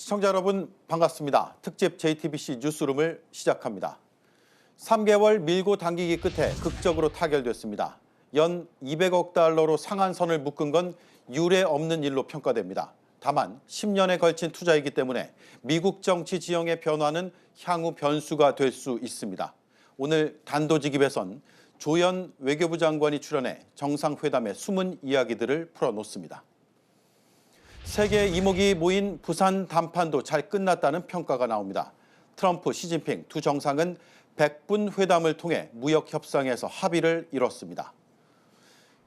시청자 여러분 반갑습니다. 특집 JTBC 뉴스룸을 시작합니다. 3개월 밀고 당기기 끝에 극적으로 타결됐습니다. 연 200억 달러로 상한선을 묶은 건 유례 없는 일로 평가됩니다. 다만 10년에 걸친 투자이기 때문에 미국 정치 지형의 변화는 향후 변수가 될 수 있습니다. 오늘 단도직입에선 조연 외교부 장관이 출연해 정상회담의 숨은 이야기들을 풀어놓습니다. 세계 이목이 모인 부산 담판도 잘 끝났다는 평가가 나옵니다. 트럼프, 시진핑 두 정상은 100분 회담을 통해 무역 협상에서 합의를 이뤘습니다.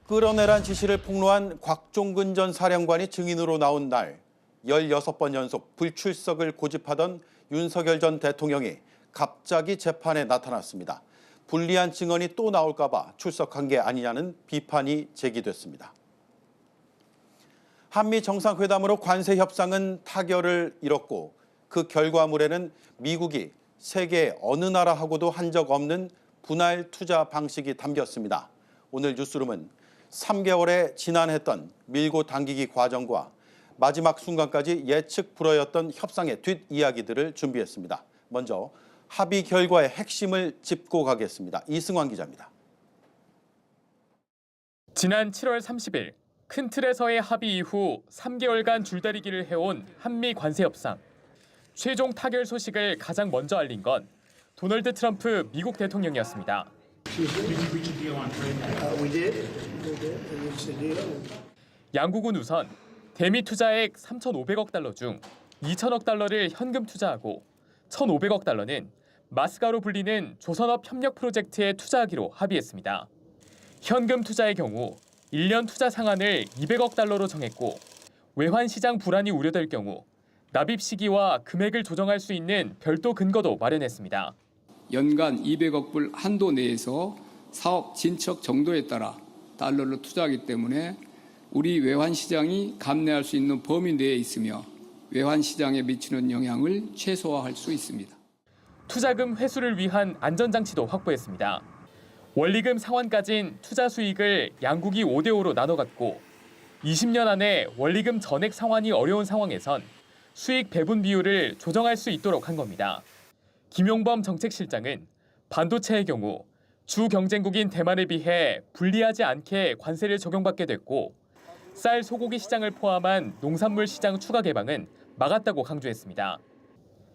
끌어내란 지시를 폭로한 곽종근 전 사령관이 증인으로 나온 날 16번 연속 불출석을 고집하던 윤석열 전 대통령이 갑자기 재판에 나타났습니다. 불리한 증언이 또 나올까 봐 출석한 게 아니냐는 비판이 제기됐습니다. 한미 정상회담으로 관세 협상은 타결을 이뤘고 그 결과물에는 미국이 세계 어느 나라하고도 한 적 없는 분할 투자 방식이 담겼습니다. 오늘 뉴스룸은 3개월에 지난했던 밀고 당기기 과정과 마지막 순간까지 예측 불허였던 협상의 뒷이야기들을 준비했습니다. 먼저 합의 결과의 핵심을 짚고 가겠습니다. 이승환 기자입니다. 지난 7월 30일 큰 틀에서의 합의 이후 3개월간 줄다리기를 해온 한미 관세 협상. 최종 타결 소식을 가장 먼저 알린 건 도널드 트럼프 미국 대통령이었습니다. 양국은 우선 대미 투자액 3,500억 달러 중 2천억 달러를 현금 투자하고 1,500억 달러는 마스가로 불리는 조선업 협력 프로젝트에 투자하기로 합의했습니다. 현금 투자의 경우 1년 투자 상한을 200억 달러로 정했고 외환 시장 불안이 우려될 경우 납입 시기와 금액을 조정할 수 있는 별도 근거도 마련했습니다. 연간 200억 불 한도 내에서 사업 진척 정도에 따라 달러를 투자하기 때문에 우리 외환 시장이 감내할 수 있는 범위 내에 있으며 외환 시장에 미치는 영향을 최소화할 수 있습니다. 투자금 회수를 위한 안전장치도 확보했습니다. 원리금 상환까진 투자 수익을 양국이 5대5로 나눠 갖고 20년 안에 원리금 전액 상환이 어려운 상황에선 수익 배분 비율을 조정할 수 있도록 한 겁니다. 김용범 정책실장은 반도체의 경우 주 경쟁국인 대만에 비해 불리하지 않게 관세를 적용받게 됐고 쌀, 소고기 시장을 포함한 농산물 시장 추가 개방은 막았다고 강조했습니다.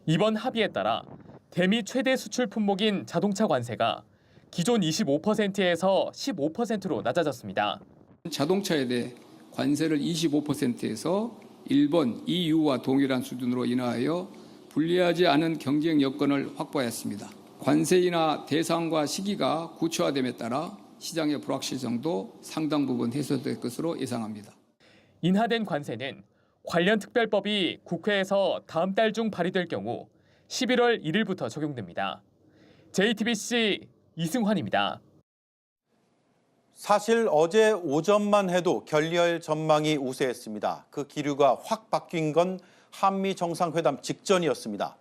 이번 합의에 따라 대미 최대 수출 품목인 자동차 관세가 기존 25%에서 15%로 낮아졌습니다. 자동차에 대해 관세를 25%에서 일본, EU와 동일한 수준으로 인하여 불리하지 않은 경쟁 여건을 확보하였습니다. 관세 인하 대상과 시기가 구체화됨에 따라 시장의 불확실성도 상당 부분 해소될 것으로 예상합니다. 인하된 관세는 관련 특별법이 국회에서 다음 달 중 발의될 경우 11월 1일부터 적용됩니다. JTBC 이승환입니다. 사실 어제 오전만 해도 결렬 전망이 우세했습니다. 그 기류가 확 바뀐 건 한미 정상회담 직전이었습니다.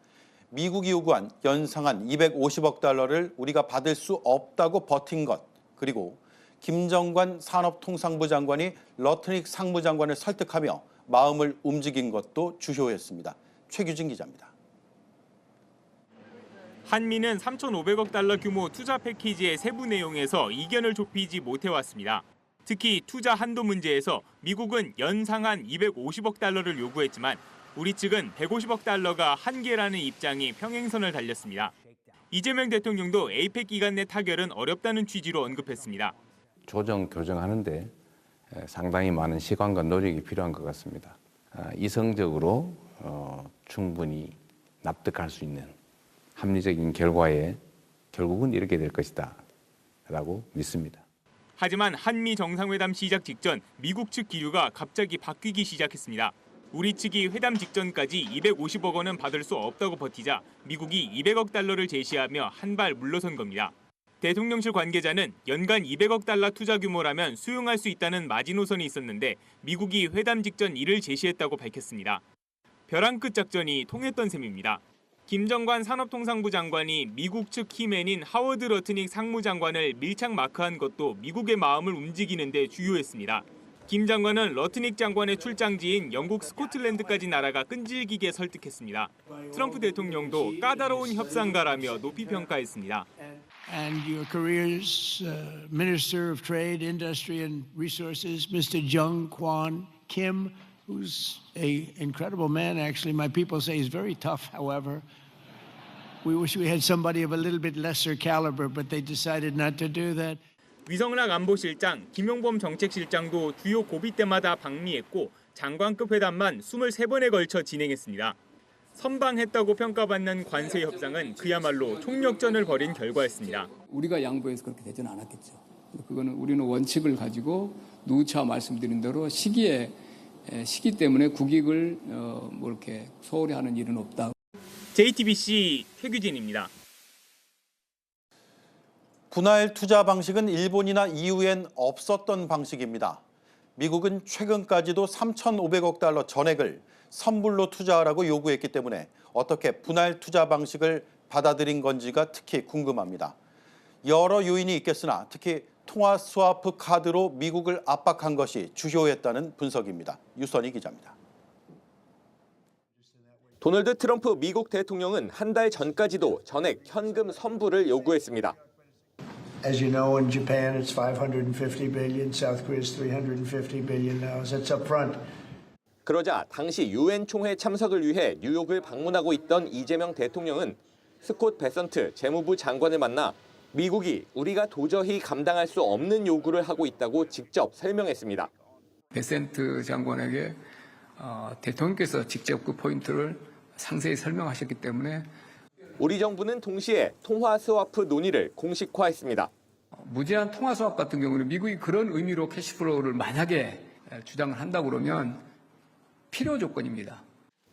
미국이 요구한 연상한 250억 달러를 우리가 받을 수 없다고 버틴 것, 그리고 김정관 산업통상부 장관이 러트닉 상무장관을 설득하며 마음을 움직인 것도 주요했습니다. 최규진 기자입니다. 한미는 3,500억 달러 규모 투자 패키지의 세부 내용에서 이견을 좁히지 못해왔습니다. 특히 투자 한도 문제에서 미국은 연상한 250억 달러를 요구했지만 우리 측은 150억 달러가 한계라는 입장이 평행선을 달렸습니다. 이재명 대통령도 에이펙 기간 내 타결은 어렵다는 취지로 언급했습니다. 조정, 교정하는데 상당히 많은 시간과 노력이 필요한 것 같습니다. 이성적으로 충분히 납득할 수 있는 합리적인 결과에 결국은 이렇게 될 것이다 라고 믿습니다. 하지만 한미 정상회담 시작 직전 미국 측 기류가 갑자기 바뀌기 시작했습니다. 우리 측이 회담 직전까지 250억 원은 받을 수 없다고 버티자 미국이 200억 달러를 제시하며 한 발 물러선 겁니다. 대통령실 관계자는 연간 200억 달러 투자 규모라면 수용할 수 있다는 마지노선이 있었는데 미국이 회담 직전 이를 제시했다고 밝혔습니다. 벼랑 끝 작전이 통했던 셈입니다. 김정관 산업통상부 장관이 미국 측 키맨인 하워드 러트닉 상무장관을 밀착 마크한 것도 미국의 마음을 움직이는 데 주요했습니다. 김 장관은 러트닉 장관의 출장지인 영국 스코틀랜드까지 날아가 끈질기게 설득했습니다. 트럼프 대통령도 까다로운 협상가라며 높이 평가했습니다. And your career's Minister of Trade, Industry and Resources, Mr. Jung Kwon Kim, who's an incredible man, actually. My people say he's very tough, however. We wish we had somebody of a little bit lesser caliber, but they decided not to do that. 위성락 안보실장, 김용범 정책실장도 주요 고비 때마다 방미했고 장관급 회담만 23번에 걸쳐 진행했습니다. 선방했다고 평가받는 관세 협상은 그야말로 총력전을 벌인 결과였습니다. 우리가 양보해서 그렇게 되지는 않았겠죠. 그거는 우리는 원칙을 가지고 누차 말씀드린 대로 시기 때문에 국익을 뭐 이렇게 소홀히 하는 일은 없다. JTBC 최규진입니다. 분할 투자 방식은 일본이나 EU엔 없었던 방식입니다. 미국은 최근까지도 3,500억 달러 전액을 선불로 투자하라고 요구했기 때문에 어떻게 분할 투자 방식을 받아들인 건지가 특히 궁금합니다. 여러 요인이 있겠으나 특히 통화 스와프 카드로 미국을 압박한 것이 주요했다는 분석입니다. 유선희 기자입니다. 도널드 트럼프 미국 대통령은 한 달 전까지도 전액 현금 선불을 요구했습니다. As you know, in Japan it's 550 billion, South Korea's 350 billion now. That's up front. 그러자 당시 유엔 총회 참석을 위해 뉴욕을 방문하고 있던 이재명 대통령은 스콧 베선트 재무부 장관을 만나 미국이 우리가 도저히 감당할 수 없는 요구를 하고 있다고 직접 설명했습니다. 베센트 장관에게 대통령께서 직접 그 포인트를 상세히 설명하셨기 때문에 우리 정부는 동시에 통화 스와프 논의를 공식화했습니다. 무제한 통화 수합 같은 경우는 미국이 그런 의미로 캐시플로우를 만약에 주장을 한다고 그러면 필요 조건입니다.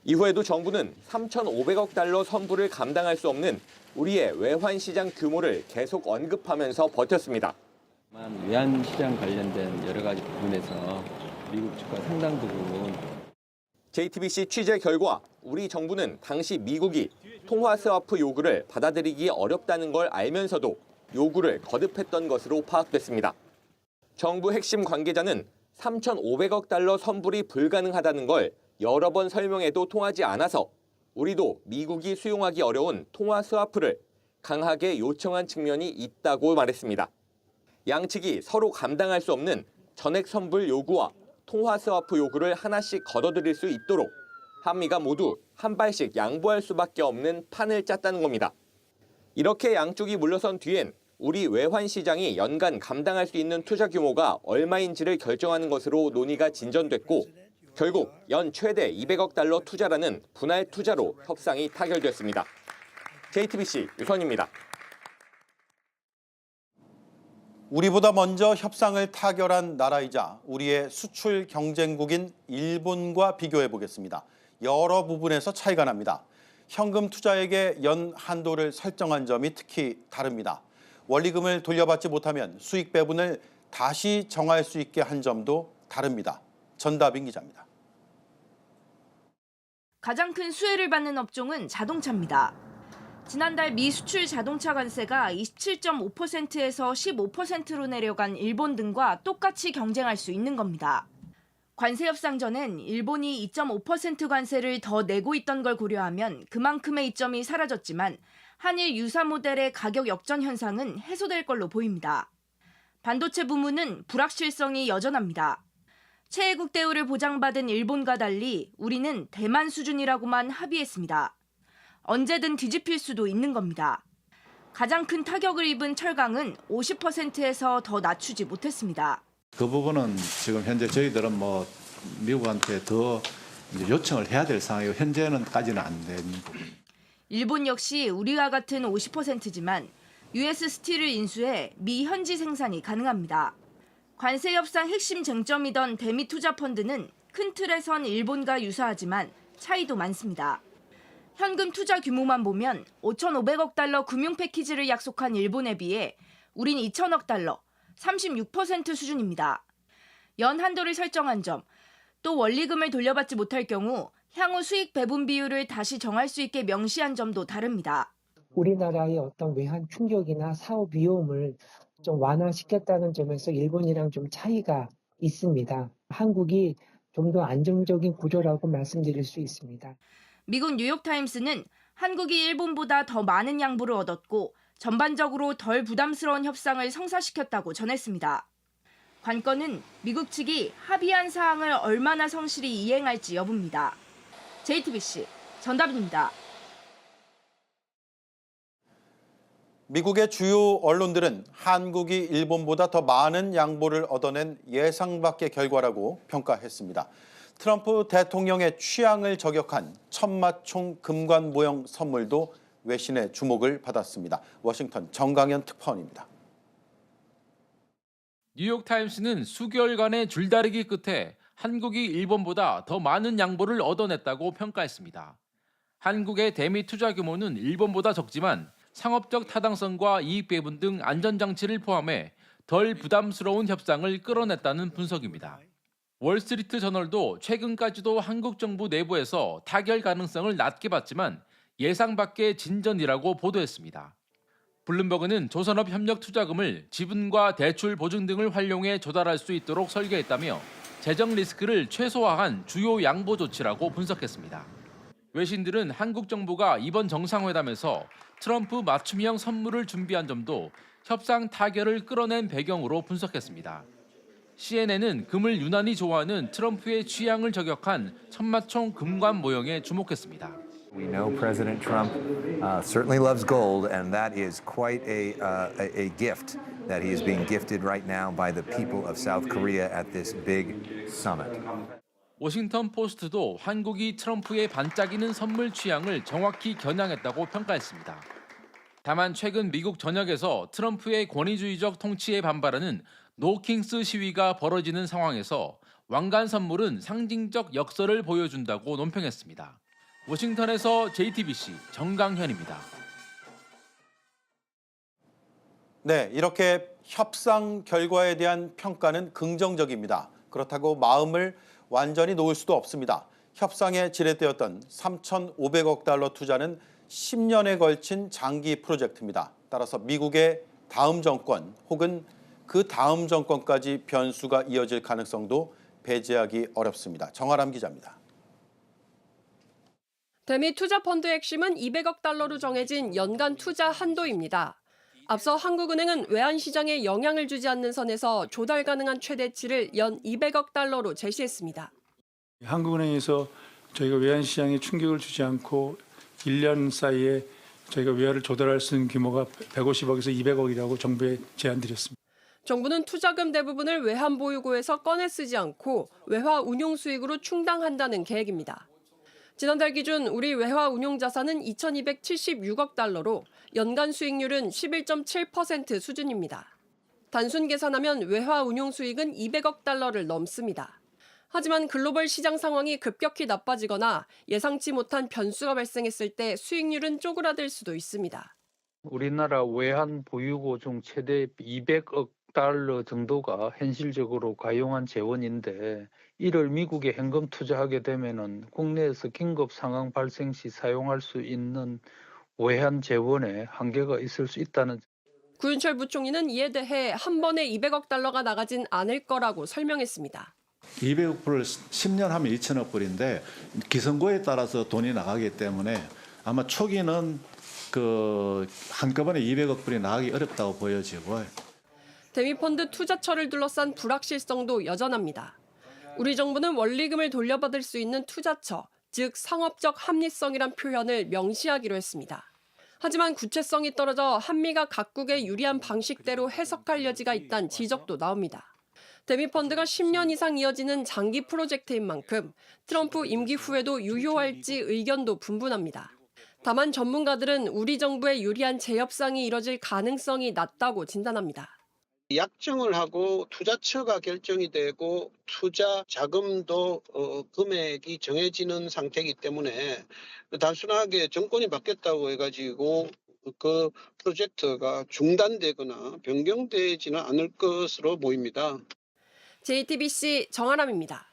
이후에도 정부는 3,500억 달러 선불을 감당할 수 없는 우리의 외환 시장 규모를 계속 언급하면서 버텼습니다. 외환 시장 관련된 여러 가지 부분에서 미국 측과 상당 부분 JTBC 취재 결과 우리 정부는 당시 미국이 통화 스와프 요구를 받아들이기 어렵다는 걸 알면서도 요구를 거듭했던 것으로 파악됐습니다. 정부 핵심 관계자는 3,500억 달러 선불이 불가능하다는 걸 여러 번 설명해도 통하지 않아서 우리도 미국이 수용하기 어려운 통화 스와프를 강하게 요청한 측면이 있다고 말했습니다. 양측이 서로 감당할 수 없는 전액 선불 요구와 통화 스와프 요구를 하나씩 걷어들일 수 있도록 한미가 모두 한 발씩 양보할 수밖에 없는 판을 짰다는 겁니다. 이렇게 양쪽이 물러선 뒤엔 우리 외환 시장이 연간 감당할 수 있는 투자 규모가 얼마인지를 결정하는 것으로 논의가 진전됐고 결국 연 최대 200억 달러 투자라는 분할 투자로 협상이 타결됐습니다. JTBC 유선입니다. 우리보다 먼저 협상을 타결한 나라이자 우리의 수출 경쟁국인 일본과 비교해 보겠습니다. 여러 부분에서 차이가 납니다. 현금 투자액의 연 한도를 설정한 점이 특히 다릅니다. 원리금을 돌려받지 못하면 수익 배분을 다시 정할 수 있게 한 점도 다릅니다. 전다빈 기자입니다. 가장 큰 수혜를 받는 업종은 자동차입니다. 지난달 미 수출 자동차 관세가 27.5%에서 15%로 내려간 일본 등과 똑같이 경쟁할 수 있는 겁니다. 관세 협상 전엔 일본이 2.5% 관세를 더 내고 있던 걸 고려하면 그만큼의 이점이 사라졌지만 한일 유사 모델의 가격 역전 현상은 해소될 걸로 보입니다. 반도체 부문은 불확실성이 여전합니다. 최애국 대우를 보장받은 일본과 달리 우리는 대만 수준이라고만 합의했습니다. 언제든 뒤집힐 수도 있는 겁니다. 가장 큰 타격을 입은 철강은 50%에서 더 낮추지 못했습니다. 그 부분은 지금 현재 저희들은 미국한테 더 이제 요청을 해야 될 상황이고 현재는까지는 안 된 부분. 일본 역시 우리와 같은 50%지만 US 스틸을 인수해 미 현지 생산이 가능합니다. 관세 협상 핵심 쟁점이던 대미 투자 펀드는 큰 틀에선 일본과 유사하지만 차이도 많습니다. 현금 투자 규모만 보면 5,500억 달러 금융 패키지를 약속한 일본에 비해 우린 2,000억 달러, 36% 수준입니다. 연 한도를 설정한 점, 또 원리금을 돌려받지 못할 경우 향후 수익 배분 비율을 다시 정할 수 있게 명시한 점도 다릅니다. 우리나라의 어떤 외환 충격이나 사업 위험을 좀 완화시켰다는 점에서 일본이랑 좀 차이가 있습니다. 한국이 좀 더 안정적인 구조라고 말씀드릴 수 있습니다. 미국 뉴욕타임스는 한국이 일본보다 더 많은 양보를 얻었고 전반적으로 덜 부담스러운 협상을 성사시켰다고 전했습니다. 관건은 미국 측이 합의한 사항을 얼마나 성실히 이행할지 여부입니다. JTBC 전다빈입니다. 미국의 주요 언론들은 한국이 일본보다 더 많은 양보를 얻어낸 예상 밖의 결과라고 평가했습니다. 트럼프 대통령의 취향을 저격한 천마총 금관 모형 선물도 외신의 주목을 받았습니다. 워싱턴 정강현 특파원입니다. 뉴욕타임스는 수개월간의 줄다리기 끝에 한국이 일본보다 더 많은 양보를 얻어냈다고 평가했습니다. 한국의 대미 투자 규모는 일본보다 적지만 상업적 타당성과 이익 배분 등 안전장치를 포함해 덜 부담스러운 협상을 끌어냈다는 분석입니다. 월스트리트 저널도 최근까지도 한국 정부 내부에서 타결 가능성을 낮게 봤지만 예상 밖의 진전이라고 보도했습니다. 블룸버그는 조선업 협력 투자금을 지분과 대출 보증 등을 활용해 조달할 수 있도록 설계했다며 재정 리스크를 최소화한 주요 양보 조치라고 분석했습니다. 외신들은 한국 정부가 이번 정상회담에서 트럼프 맞춤형 선물을 준비한 점도 협상 타결을 끌어낸 배경으로 분석했습니다. CNN은 금을 유난히 좋아하는 트럼프의 취향을 저격한 천마총 금관 모형에 주목했습니다. We know President Trump certainly loves gold, and that is quite a gift that he is being gifted right now by the people of South Korea at this big summit. 워싱턴 포스트도 한국이 트럼프의 반짝이는 선물 취향을 정확히 겨냥했다고 평가했습니다. 다만 최근 미국 전역에서 트럼프의 권위주의적 통치에 반발하는 노킹스 시위가 벌어지는 상황에서 왕관 선물은 상징적 역설을 보여준다고 논평했습니다. 워싱턴에서 JTBC 정강현입니다. 네, 이렇게 협상 결과에 대한 평가는 긍정적입니다. 그렇다고 마음을 완전히 놓을 수도 없습니다. 협상에 지렛대었던 3,500억 달러 투자는 10년에 걸친 장기 프로젝트입니다. 따라서 미국의 다음 정권 혹은 그 다음 정권까지 변수가 이어질 가능성도 배제하기 어렵습니다. 정아람 기자입니다. 대미 투자펀드의 핵심은 200억 달러로 정해진 연간 투자 한도입니다. 앞서 한국은행은 외환시장에 영향을 주지 않는 선에서 조달 가능한 최대치를 연 200억 달러로 제시했습니다. 한국은행에서 저희가 외환시장에 충격을 주지 않고 1년 사이에 저희가 외화를 조달할 수 있는 규모가 150억에서 200억이라고 정부에 제안드렸습니다. 정부는 투자금 대부분을 외환보유고에서 꺼내 쓰지 않고 외화 운용 수익으로 충당한다는 계획입니다. 지난달 기준 우리 외화 운용 자산은 2,276억 달러로 연간 수익률은 11.7% 수준입니다. 단순 계산하면 외화 운용 수익은 200억 달러를 넘습니다. 하지만 글로벌 시장 상황이 급격히 나빠지거나 예상치 못한 변수가 발생했을 때 수익률은 쪼그라들 수도 있습니다. 우리나라 외환 보유고 중 최대 200억 달러 정도가 현실적으로 가용한 재원인데 이를 미국에 현금 투자하게 되면은 국내에서 긴급 상황 발생 시 사용할 수 있는 외환 재원에 한계가 있을 수 있다는. 구윤철 부총리는 이에 대해 한 번에 200억 달러가 나가진 않을 거라고 설명했습니다. 200억 불을 10년 하면 2천억 불인데 기선고에 따라서 돈이 나가기 때문에 아마 초기는 한꺼번에 200억 불이 나가기 어렵다고 보여지고. 대미펀드 투자처를 둘러싼 불확실성도 여전합니다. 우리 정부는 원리금을 돌려받을 수 있는 투자처, 즉 상업적 합리성이란 표현을 명시하기로 했습니다. 하지만 구체성이 떨어져 한미가 각국의 유리한 방식대로 해석할 여지가 있다는 지적도 나옵니다. 대미펀드가 10년 이상 이어지는 장기 프로젝트인 만큼 트럼프 임기 후에도 유효할지 의견도 분분합니다. 다만 전문가들은 우리 정부의 유리한 재협상이 이뤄질 가능성이 낮다고 진단합니다. 약정을 하고 투자처가 결정이 되고 투자 자금도 금액이 정해지는 상태이기 때문에 단순하게 정권이 바뀌었다고 해가지고 그 프로젝트가 중단되거나 변경되지는 않을 것으로 보입니다. JTBC 정아람입니다.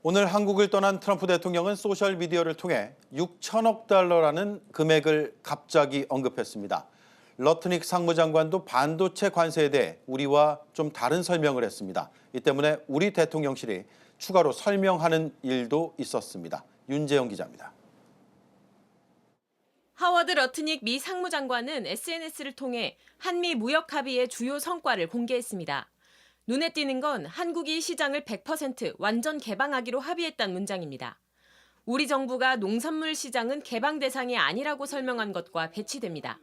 오늘 한국을 떠난 트럼프 대통령은 소셜미디어를 통해 6천억 달러라는 금액을 갑자기 언급했습니다. 러트닉 상무장관도 반도체 관세에 대해 우리와 좀 다른 설명을 했습니다. 이 때문에 우리 대통령실이 추가로 설명하는 일도 있었습니다. 윤재영 기자입니다. 하워드 러트닉 미 상무장관은 SNS를 통해 한미 무역 합의의 주요 성과를 공개했습니다. 눈에 띄는 건 한국이 시장을 100% 완전 개방하기로 합의했다는 문장입니다. 우리 정부가 농산물 시장은 개방 대상이 아니라고 설명한 것과 배치됩니다.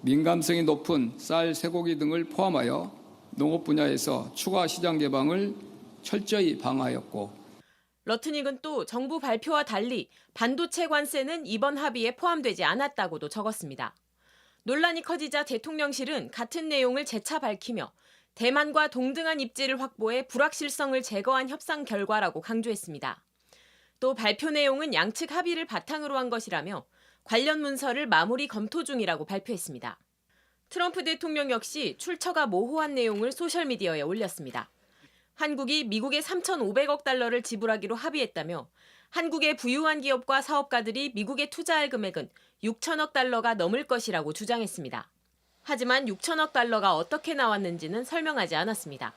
민감성이 높은 쌀, 쇠고기 등을 포함하여 농업 분야에서 추가 시장 개방을 철저히 방어하였고 러트닉은 또 정부 발표와 달리 반도체 관세는 이번 합의에 포함되지 않았다고도 적었습니다. 논란이 커지자 대통령실은 같은 내용을 재차 밝히며 대만과 동등한 입지를 확보해 불확실성을 제거한 협상 결과라고 강조했습니다. 또 발표 내용은 양측 합의를 바탕으로 한 것이라며 관련 문서를 마무리 검토 중이라고 발표했습니다. 트럼프 대통령 역시 출처가 모호한 내용을 소셜미디어에 올렸습니다. 한국이 미국에 3,500억 달러를 지불하기로 합의했다며 한국의 부유한 기업과 사업가들이 미국에 투자할 금액은 6천억 달러가 넘을 것이라고 주장했습니다. 하지만 6천억 달러가 어떻게 나왔는지는 설명하지 않았습니다.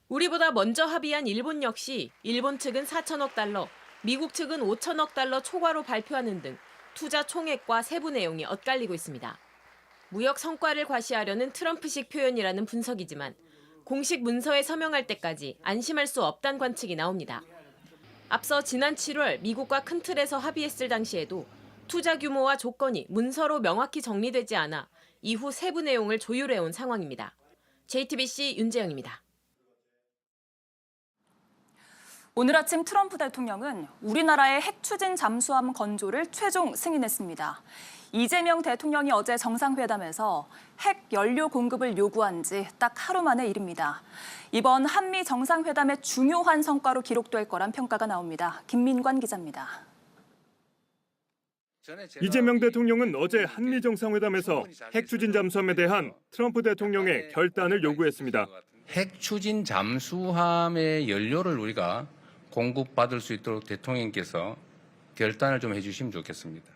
우리보다 먼저 합의한 일본 역시 일본 측은 4천억 달러, 미국 측은 5천억 달러 초과로 발표하는 등 투자 총액과 세부 내용이 엇갈리고 있습니다. 무역 성과를 과시하려는 트럼프식 표현이라는 분석이지만 공식 문서에 서명할 때까지 안심할 수 없다는 관측이 나옵니다. 앞서 지난 7월 미국과 큰 틀에서 합의했을 당시에도 투자 규모와 조건이 문서로 명확히 정리되지 않아 이후 세부 내용을 조율해온 상황입니다. JTBC 윤재영입니다. 오늘 아침 트럼프 대통령은 우리나라의 핵 추진 잠수함 건조를 최종 승인했습니다. 이재명 대통령이 어제 정상회담에서 핵 연료 공급을 요구한 지 딱 하루 만의 일입니다. 이번 한미 정상회담의 중요한 성과로 기록될 거란 평가가 나옵니다. 김민관 기자입니다. 이재명 대통령은 어제 한미 정상회담에서 핵 추진 잠수함에 대한 트럼프 대통령의 결단을 요구했습니다. 핵 추진 잠수함의 연료를 우리가 공급받을 수 있도록 대통령께서 결단을 좀 해주시면 좋겠습니다.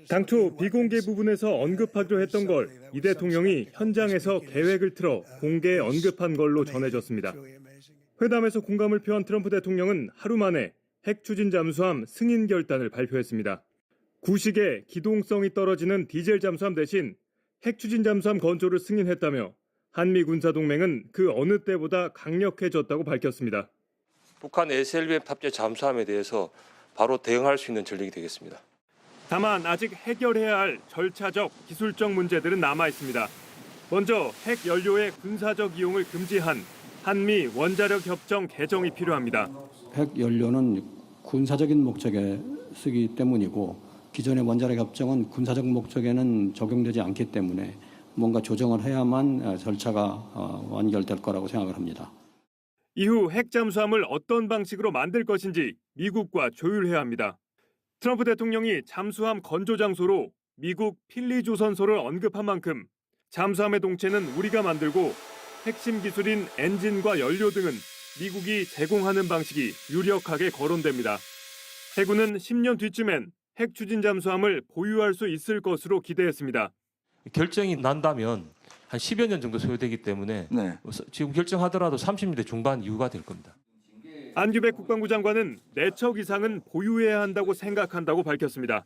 당초 비공개 부분에서 언급하기로 했던 걸 이 대통령이 현장에서 계획을 틀어 공개에 언급한 걸로 전해졌습니다. 회담에서 공감을 표한 트럼프 대통령은 하루 만에 핵 추진 잠수함 승인 결단을 발표했습니다. 구식의 기동성이 떨어지는 디젤 잠수함 대신 핵 추진 잠수함 건조를 승인했다며 한미 군사동맹은 그 어느 때보다 강력해졌다고 밝혔습니다. 북한 SLBM 탑재 잠수함에 대해서 바로 대응할 수 있는 전력이 되겠습니다. 다만 아직 해결해야 할 절차적, 기술적 문제들은 남아 있습니다. 먼저 핵 연료의 군사적 이용을 금지한 한미 원자력 협정 개정이 필요합니다. 핵 연료는 군사적인 목적에 쓰기 때문이고 기존의 원자력 협정은 군사적 목적에는 적용되지 않기 때문에 뭔가 조정을 해야만 절차가 완결될 거라고 생각을 합니다. 이후 핵 잠수함을 어떤 방식으로 만들 것인지 미국과 조율해야 합니다. 트럼프 대통령이 잠수함 건조 장소로 미국 필리 조선소를 언급한 만큼 잠수함의 동체는 우리가 만들고 핵심 기술인 엔진과 연료 등은 미국이 제공하는 방식이 유력하게 거론됩니다. 해군은 10년 뒤쯤엔 핵 추진 잠수함을 보유할 수 있을 것으로 기대했습니다. 결정이 난다면 한 10여 년 정도 소요되기 때문에 지금 결정하더라도 30년대 중반 이후가 될 겁니다. 안규백 국방부 장관은 4척 이상은 보유해야 한다고 생각한다고 밝혔습니다.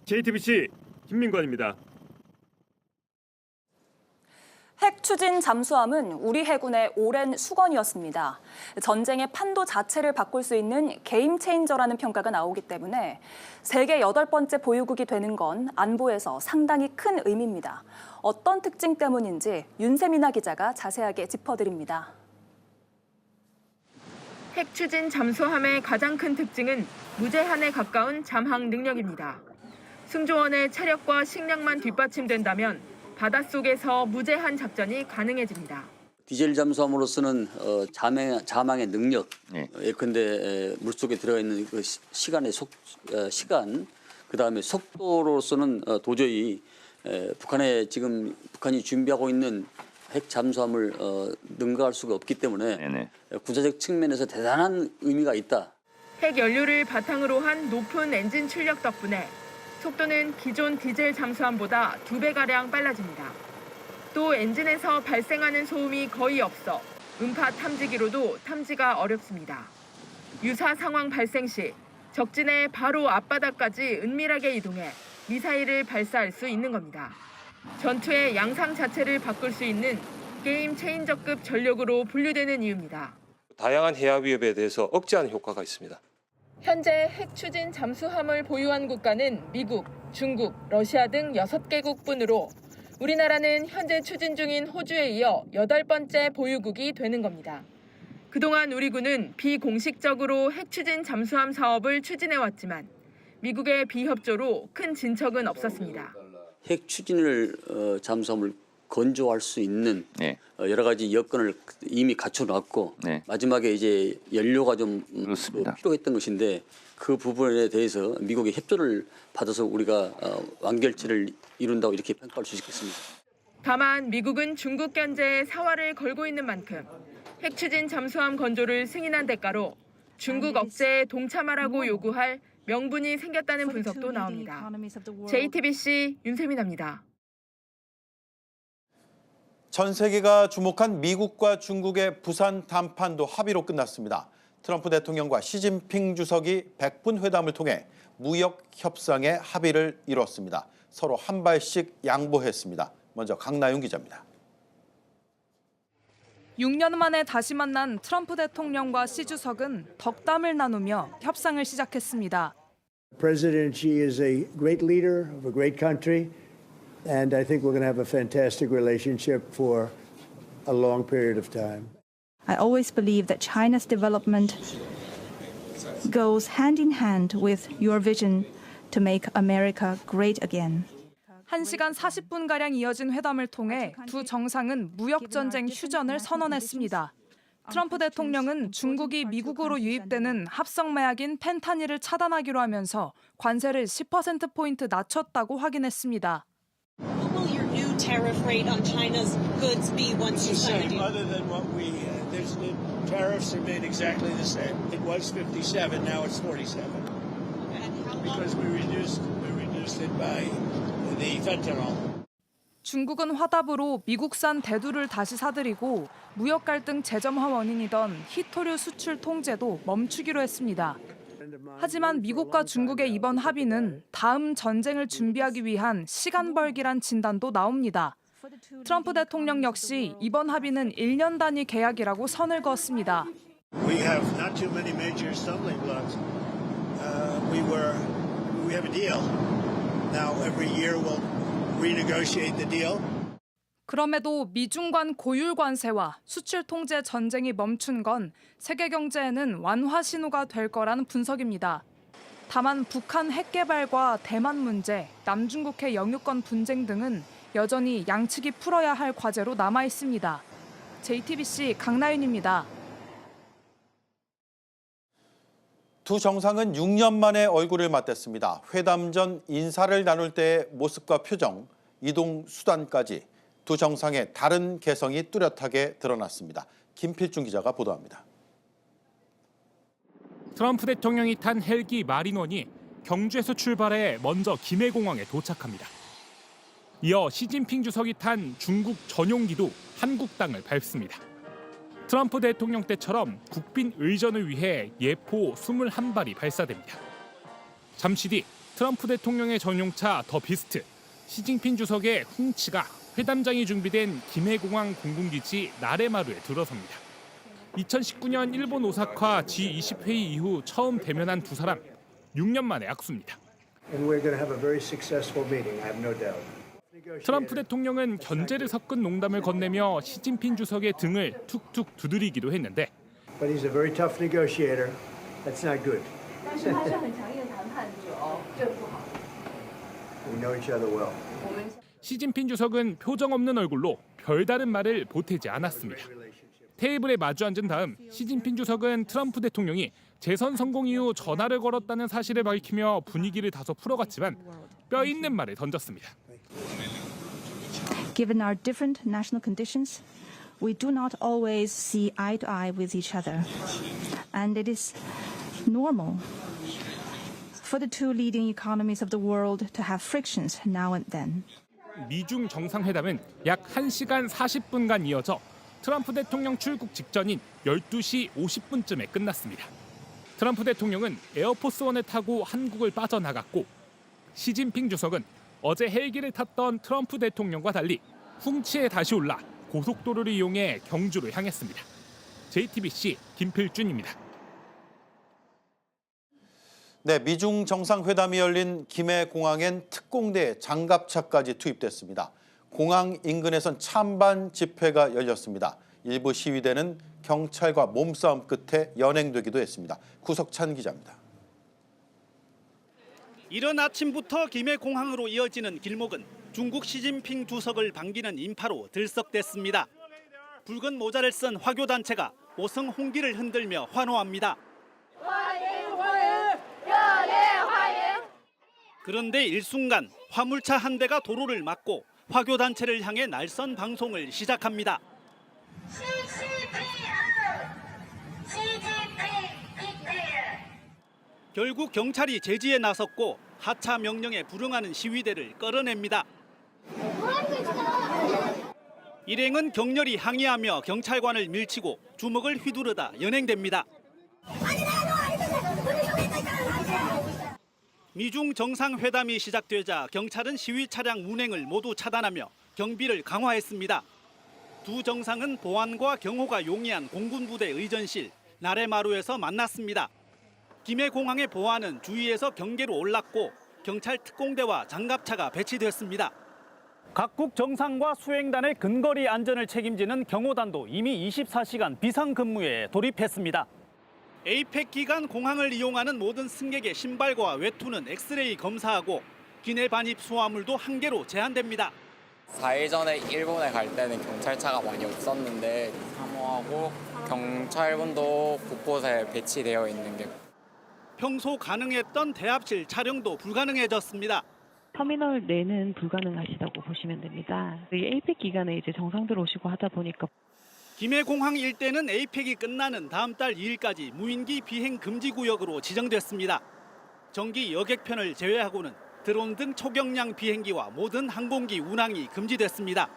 JTBC 김민관입니다. 핵 추진 잠수함은 우리 해군의 오랜 수건이었습니다. 전쟁의 판도 자체를 바꿀 수 있는 게임 체인저라는 평가가 나오기 때문에 세계 8번째 보유국이 되는 건 안보에서 상당히 큰 의미입니다. 어떤 특징 때문인지 윤세민아 기자가 자세하게 짚어드립니다. 핵 추진 잠수함의 가장 큰 특징은 무제한에 가까운 잠항 능력입니다. 승조원의 체력과 식량만 뒷받침된다면 바닷속에서 무제한 작전이 가능해집니다. 디젤 잠수함으로서는 자망의 능력, 예컨대 물속에 들어가 있는 그 시간, 그다음에 속도로서는 도저히 북한이 준비하고 있는 핵 잠수함을 능가할 수가 없기 때문에 군사적 측면에서 대단한 의미가 있다. 핵 연료를 바탕으로 한 높은 엔진 출력 덕분에 속도는 기존 디젤 잠수함보다 2배가량 빨라집니다. 또 엔진에서 발생하는 소음이 거의 없어 음파 탐지기로도 탐지가 어렵습니다. 유사 상황 발생 시 적진의 바로 앞바다까지 은밀하게 이동해 미사일을 발사할 수 있는 겁니다. 전투의 양상 자체를 바꿀 수 있는 게임 체인저급 전력으로 분류되는 이유입니다. 다양한 해양 위협에 대해서 억제하는 효과가 있습니다. 현재 핵 추진 잠수함을 보유한 국가는 미국, 중국, 러시아 등 6개국뿐으로 우리나라는 현재 추진 중인 호주에 이어 8번째 보유국이 되는 겁니다. 그동안 우리 군은 비공식적으로 핵 추진 잠수함 사업을 추진해왔지만 미국의 비협조로 큰 진척은 없었습니다. 핵 추진을 잠수함을 건조할 수 있는 여러 가지 여건을 이미 갖춰놨고 마지막에 이제 연료가 좀 필요했던 것인데 그 부분에 대해서 미국의 협조를 받아서 우리가 완결체를 이룬다고 이렇게 평가할 수 있겠습니다. 다만 미국은 중국 견제에 사활을 걸고 있는 만큼 핵 추진 잠수함 건조를 승인한 대가로 중국 억제에 동참하라고 요구할 명분이 생겼다는 분석도 나옵니다. JTBC 윤세민입니다. 전 세계가 주목한 미국과 중국의 부산 담판도 합의로 끝났습니다. 트럼프 대통령과 시진핑 주석이 100분 회담을 통해 무역 협상에 합의를 이뤘습니다. 서로 한 발씩 양보했습니다. 먼저 강나윤 기자입니다. 6년 만에 다시 만난 트럼프 대통령과 시 주석은 덕담을 나누며 협상을 시작했습니다. President Xi is a great leader of a great country, and I think we're going to have a fantastic relationship for a long period of time. I always believe that China's development goes hand in hand with your vision to make America great again. 1시간 40분가량 이어진 회담을 통해 두 정상은 무역전쟁 휴전을 선언했습니다. 트럼프 대통령은 중국이 미국으로 유입되는 합성마약인 펜타닐을 차단하기로 하면서 관세를 10%포인트 낮췄다고 확인했습니다. What will your new tariff rate on China's goods be once you sign a deal? Other than what the tariffs are made exactly the same. It was 57, now it's 47. Because we reduced it by the fentanyl. 중국은 화답으로 미국산 대두를 다시 사들이고 무역 갈등 재점화 원인이던 히토류 수출 통제도 멈추기로 했습니다. 하지만 미국과 중국의 이번 합의는 다음 전쟁을 준비하기 위한 시간 벌기란 진단도 나옵니다. 트럼프 대통령 역시 이번 합의는 1년 단위 계약이라고 선을 그었습니다. We have not too many major stumbling blocks. We have a deal. Now every year we'll renegotiate the deal. 그럼에도 미중 간 고율 관세와 수출 통제 전쟁이 멈춘 건 세계 경제에는 완화 신호가 될 거라는 분석입니다. 다만 북한 핵 개발과 대만 문제, 남중국해 영유권 분쟁 등은 여전히 양측이 풀어야 할 과제로 남아 있습니다. JTBC 강나윤입니다. 두 정상은 6년 만에 얼굴을 맞댔습니다. 회담 전 인사를 나눌 때의 모습과 표정, 이동 수단까지 두 정상의 다른 개성이 뚜렷하게 드러났습니다. 김필중 기자가 보도합니다. 트럼프 대통령이 탄 헬기 마린원이 경주에서 출발해 먼저 김해공항에 도착합니다. 이어 시진핑 주석이 탄 중국 전용기도 한국 땅을 밟습니다. 트럼프 대통령 때처럼 국빈 의전을 위해 예포 21발이 발사됩니다. 잠시 뒤 트럼프 대통령의 전용차 더 비스트, 시진핑 주석의 훔치가 회담장이 준비된 김해공항 공군기지 나레마루에 들어섭니다. 2019년 일본 오사카 G20 회의 이후 처음 대면한 두 사람, 6년 만에 악수입니다. And we're going to have a very successful meeting, I have no doubt. 트럼프 대통령은 견제를 섞은 농담을 건네며 시진핑 주석의 등을 툭툭 두드리기도 했는데 But he's a very tough negotiator. That's not good. We know each other well. 시진핑 주석은 표정 없는 얼굴로 별다른 말을 보태지 않았습니다. 테이블에 마주 앉은 다음 시진핑 주석은 트럼프 대통령이 재선 성공 이후 전화를 걸었다는 사실을 밝히며 분위기를 다소 풀어갔지만 뼈 있는 말을 던졌습니다. Given our different national conditions, we do not always see eye to eye with each other. And it is normal for the two leading economies of the world to have frictions now and then. 미중 정상회담은 약 1시간 40분간 이어져 트럼프 대통령 출국 직전인 12시 50분쯤에 끝났습니다. 트럼프 대통령은 에어포스원에 타고 한국을 빠져나갔고 시진핑 주석은 어제 헬기를 탔던 트럼프 대통령과 달리 훔치에 다시 올라 고속도로를 이용해 경주로 향했습니다. JTBC 김필준입니다. 네, 미중 정상회담이 열린 김해공항엔 특공대 장갑차까지 투입됐습니다. 공항 인근에선 찬반 집회가 열렸습니다. 일부 시위대는 경찰과 몸싸움 끝에 연행되기도 했습니다. 구석찬 기자입니다. 이른 아침부터 김해공항으로 이어지는 길목은 중국 시진핑 주석을 반기는 인파로 들썩댔습니다. 붉은 모자를 쓴 화교단체가 오성 홍기를 흔들며 환호합니다. 그런데 일순간 화물차 한 대가 도로를 막고 화교단체를 향해 날선 방송을 시작합니다. 결국 경찰이 제지에 나섰고 하차 명령에 불응하는 시위대를 끌어냅니다. 일행은 격렬히 항의하며 경찰관을 밀치고 주먹을 휘두르다 연행됩니다. 미중 정상회담이 시작되자 경찰은 시위 차량 운행을 모두 차단하며 경비를 강화했습니다. 두 정상은 보안과 경호가 용이한 공군부대 의전실 나래마루에서 만났습니다. 김해공항의 보안은 주위에서 경계로 올랐고 경찰 특공대와 장갑차가 배치됐습니다. 각국 정상과 수행단의 근거리 안전을 책임지는 경호단도 이미 24시간 비상근무에 돌입했습니다. 에이펙 기간 공항을 이용하는 모든 승객의 신발과 외투는 엑스레이 검사하고 기내 반입 수화물도 한 개로 제한됩니다. 4일 전에 일본에 갈 때는 경찰차가 많이 없었는데 사모하고 경찰분도 곳곳에 배치되어 있는 게 평소 가능했던 대합실 촬영도 불가능해졌습니다. 터미널 내는 불가능하시다고 보시면 됩니다. 에이펙 기간에 이제 정상들 오시고 하다 보니까 김해공항 일대는 에이펙이 끝나는 다음 달 2일까지 무인기 비행 금지 구역으로 지정됐습니다. 정기 여객편을 제외하고는 드론 등 초경량 비행기와 모든 항공기 운항이 금지됐습니다.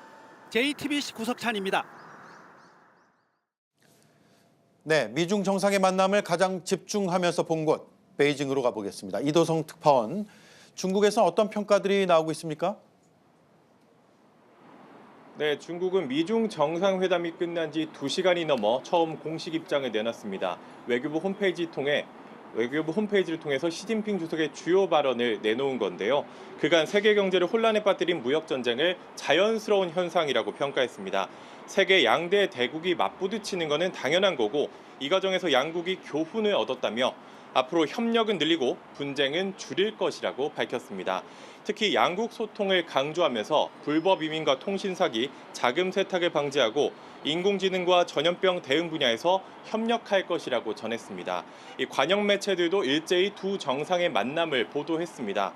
JTBC 구석찬입니다. 네, 미중 정상의 만남을 가장 집중하면서 본 곳 베이징으로 가보겠습니다. 이도성 특파원, 중국에서 어떤 평가들이 나오고 있습니까? 네, 중국은 미중 정상회담이 끝난 지 2시간이 넘어 처음 공식 입장을 내놨습니다. 외교부 홈페이지를 통해서 시진핑 주석의 주요 발언을 내놓은 건데요. 그간 세계 경제를 혼란에 빠뜨린 무역 전쟁을 자연스러운 현상이라고 평가했습니다. 세계 양대 대국이 맞부딪히는 것은 당연한 거고 이 과정에서 양국이 교훈을 얻었다며 앞으로 협력은 늘리고 분쟁은 줄일 것이라고 밝혔습니다. 특히 양국 소통을 강조하면서 불법 이민과 통신 사기, 자금 세탁을 방지하고 인공지능과 전염병 대응 분야에서 협력할 것이라고 전했습니다. 이 관영 매체들도 일제히 두 정상의 만남을 보도했습니다.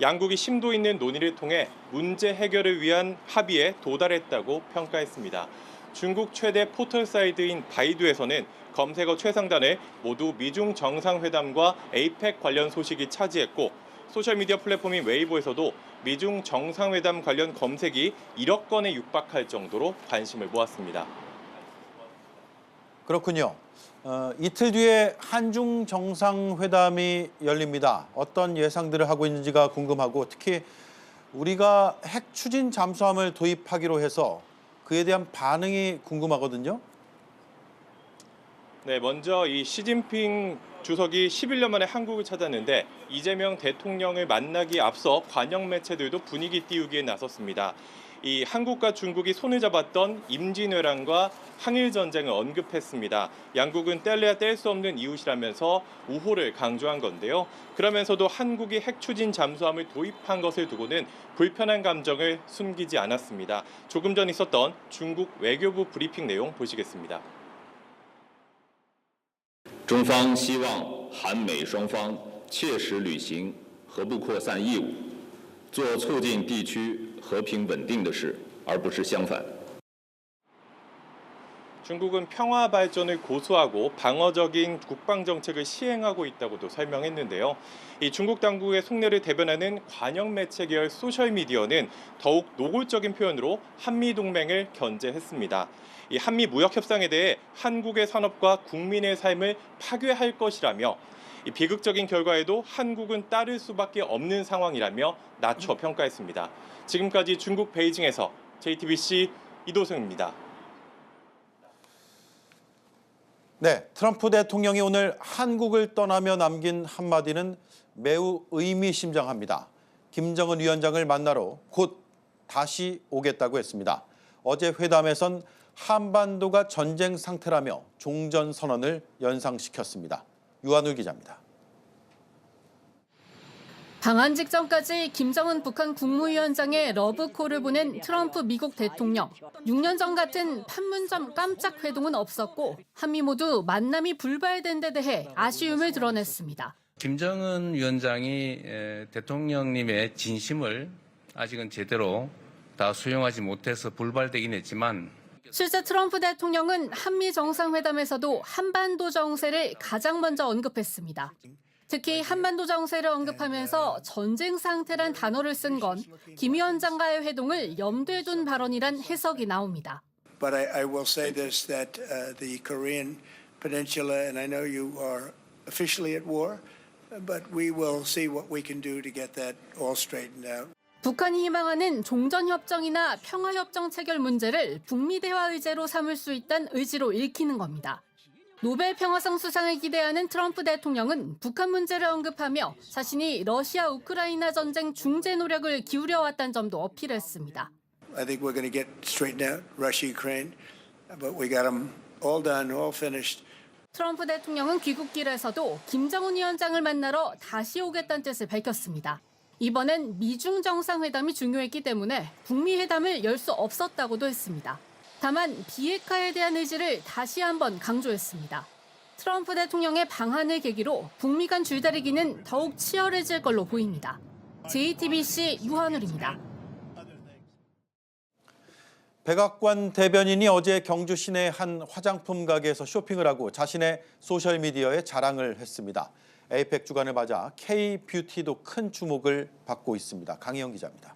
양국이 심도 있는 논의를 통해 문제 해결을 위한 합의에 도달했다고 평가했습니다. 중국 최대 포털 사이트인 바이두에서는 검색어 최상단에 모두 미중 정상회담과 에이펙 관련 소식이 차지했고 소셜미디어 플랫폼인 웨이보에서도 미중 정상회담 관련 검색이 1억 건에 육박할 정도로 관심을 모았습니다. 그렇군요. 이틀 뒤에 한중 정상회담이 열립니다. 어떤 예상들을 하고 있는지가 궁금하고 특히 우리가 핵 추진 잠수함을 도입하기로 해서 그에 대한 반응이 궁금하거든요. 네, 먼저 이 시진핑 주석이 11년 만에 한국을 찾았는데 이재명 대통령을 만나기 앞서 관영 매체들도 분위기 띄우기에 나섰습니다. 이 한국과 중국이 손을 잡았던 임진왜란과 항일 전쟁을 언급했습니다. 양국은 뗄래야 뗄 수 없는 이웃이라면서 우호를 강조한 건데요. 그러면서도 한국이 핵 추진 잠수함을 도입한 것을 두고는 불편한 감정을 숨기지 않았습니다. 조금 전 있었던 중국 외교부 브리핑 내용 보시겠습니다. 中方希望韩美双方切实履行核不扩散义务，做促进地区和平稳定的事，而不是相反。 중국은 평화 발전을 고수하고 방어적인 국방 정책을 시행하고 있다고도 설명했는데요. 이 중국 당국의 속내를 대변하는 관영 매체 계열 소셜미디어는 더욱 노골적인 표현으로 한미 동맹을 견제했습니다. 이 한미 무역 협상에 대해 한국의 산업과 국민의 삶을 파괴할 것이라며 이 비극적인 결과에도 한국은 따를 수밖에 없는 상황이라며 낮춰 평가했습니다. 지금까지 중국 베이징에서 JTBC 이도승입니다. 네, 트럼프 대통령이 오늘 한국을 떠나며 남긴 한마디는 매우 의미심장합니다. 김정은 위원장을 만나러 곧 다시 오겠다고 했습니다. 어제 회담에선 한반도가 전쟁 상태라며 종전선언을 연상시켰습니다. 유한울 기자입니다. 방한 직전까지 김정은 북한 국무위원장의 러브콜을 보낸 트럼프 미국 대통령. 6년 전 같은 판문점 깜짝 회동은 없었고 한미 모두 만남이 불발된 데 대해 아쉬움을 드러냈습니다. 김정은 위원장이 대통령님의 진심을 아직은 제대로 다 수용하지 못해서 불발되긴 했지만 실제 트럼프 대통령은 한미 정상회담에서도 한반도 정세를 가장 먼저 언급했습니다. 특히 한반도 정세를 언급하면서 전쟁 상태란 단어를 쓴 건 김 위원장과의 회동을 염두에 둔 발언이란 해석이 나옵니다. But I will say this, that the Korean Peninsula, and I know you are officially at war, but we will see what we can do to get that all straightened out. 북한이 희망하는 종전협정이나 평화협정 체결 문제를 북미 대화 의제로 삼을 수 있다는 의지로 읽히는 겁니다. 노벨 평화상 수상을 기대하는 트럼프 대통령은 북한 문제를 언급하며 자신이 러시아 우크라이나 전쟁 중재 노력을 기울여왔다는 점도 어필했습니다. I think we're going to get straightened out, Russia, Ukraine, but we got them all done, all finished. 트럼프 대통령은 귀국길에서도 김정은 위원장을 만나러 다시 오겠다는 뜻을 밝혔습니다. 이번엔 미중 정상회담이 중요했기 때문에 북미 회담을 열 수 없었다고도 했습니다. 다만 비핵화에 대한 의지를 다시 한번 강조했습니다. 트럼프 대통령의 방한을 계기로 북미 간 줄다리기는 더욱 치열해질 걸로 보입니다. JTBC 유한울입니다. 백악관 대변인이 어제 경주 시내 한 화장품 가게에서 쇼핑을 하고 자신의 소셜미디어에 자랑을 했습니다. 에이펙 주간을 맞아 K-뷰티도 큰 주목을 받고 있습니다. 강희영 기자입니다.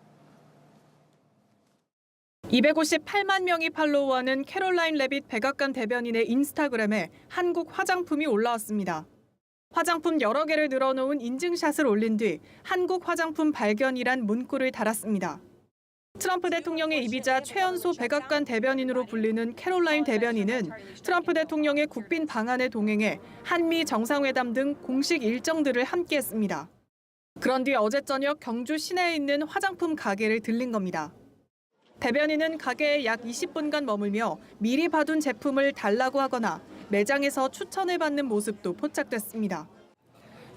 258만 명이 팔로우하는 캐롤라인 레빗 백악관 대변인의 인스타그램에 한국 화장품이 올라왔습니다. 화장품 여러 개를 늘어놓은 인증샷을 올린 뒤 한국 화장품 발견이란 문구를 달았습니다. 트럼프 대통령의 이비자 최연소 백악관 대변인으로 불리는 캐롤라인 대변인은 트럼프 대통령의 국빈 방한에 동행해 한미 정상회담 등 공식 일정들을 함께했습니다. 그런 뒤 어제 저녁 경주 시내에 있는 화장품 가게를 들린 겁니다. 대변인은 가게에 약 20분간 머물며 미리 봐둔 제품을 달라고 하거나 매장에서 추천을 받는 모습도 포착됐습니다.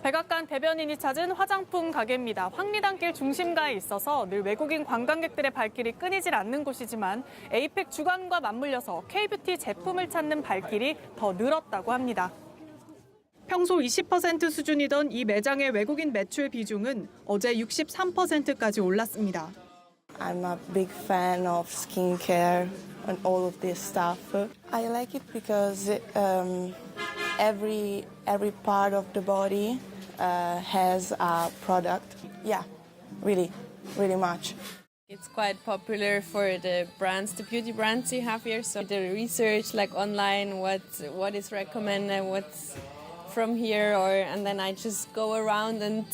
백악관 대변인이 찾은 화장품 가게입니다. 황리단길 중심가에 있어서 늘 외국인 관광객들의 발길이 끊이질 않는 곳이지만 에이펙 주간과 맞물려서 K-뷰티 제품을 찾는 발길이 더 늘었다고 합니다. 평소 20% 수준이던 이 매장의 외국인 매출 비중은 어제 63%까지 올랐습니다. I'm a big fan of skincare and all of this stuff. I like it because every part of the body has a product. Yeah, really much. It's quite popular for the brands, the beauty brands you have here. So the research, like online, what is recommended, what's from here, and then I just go around and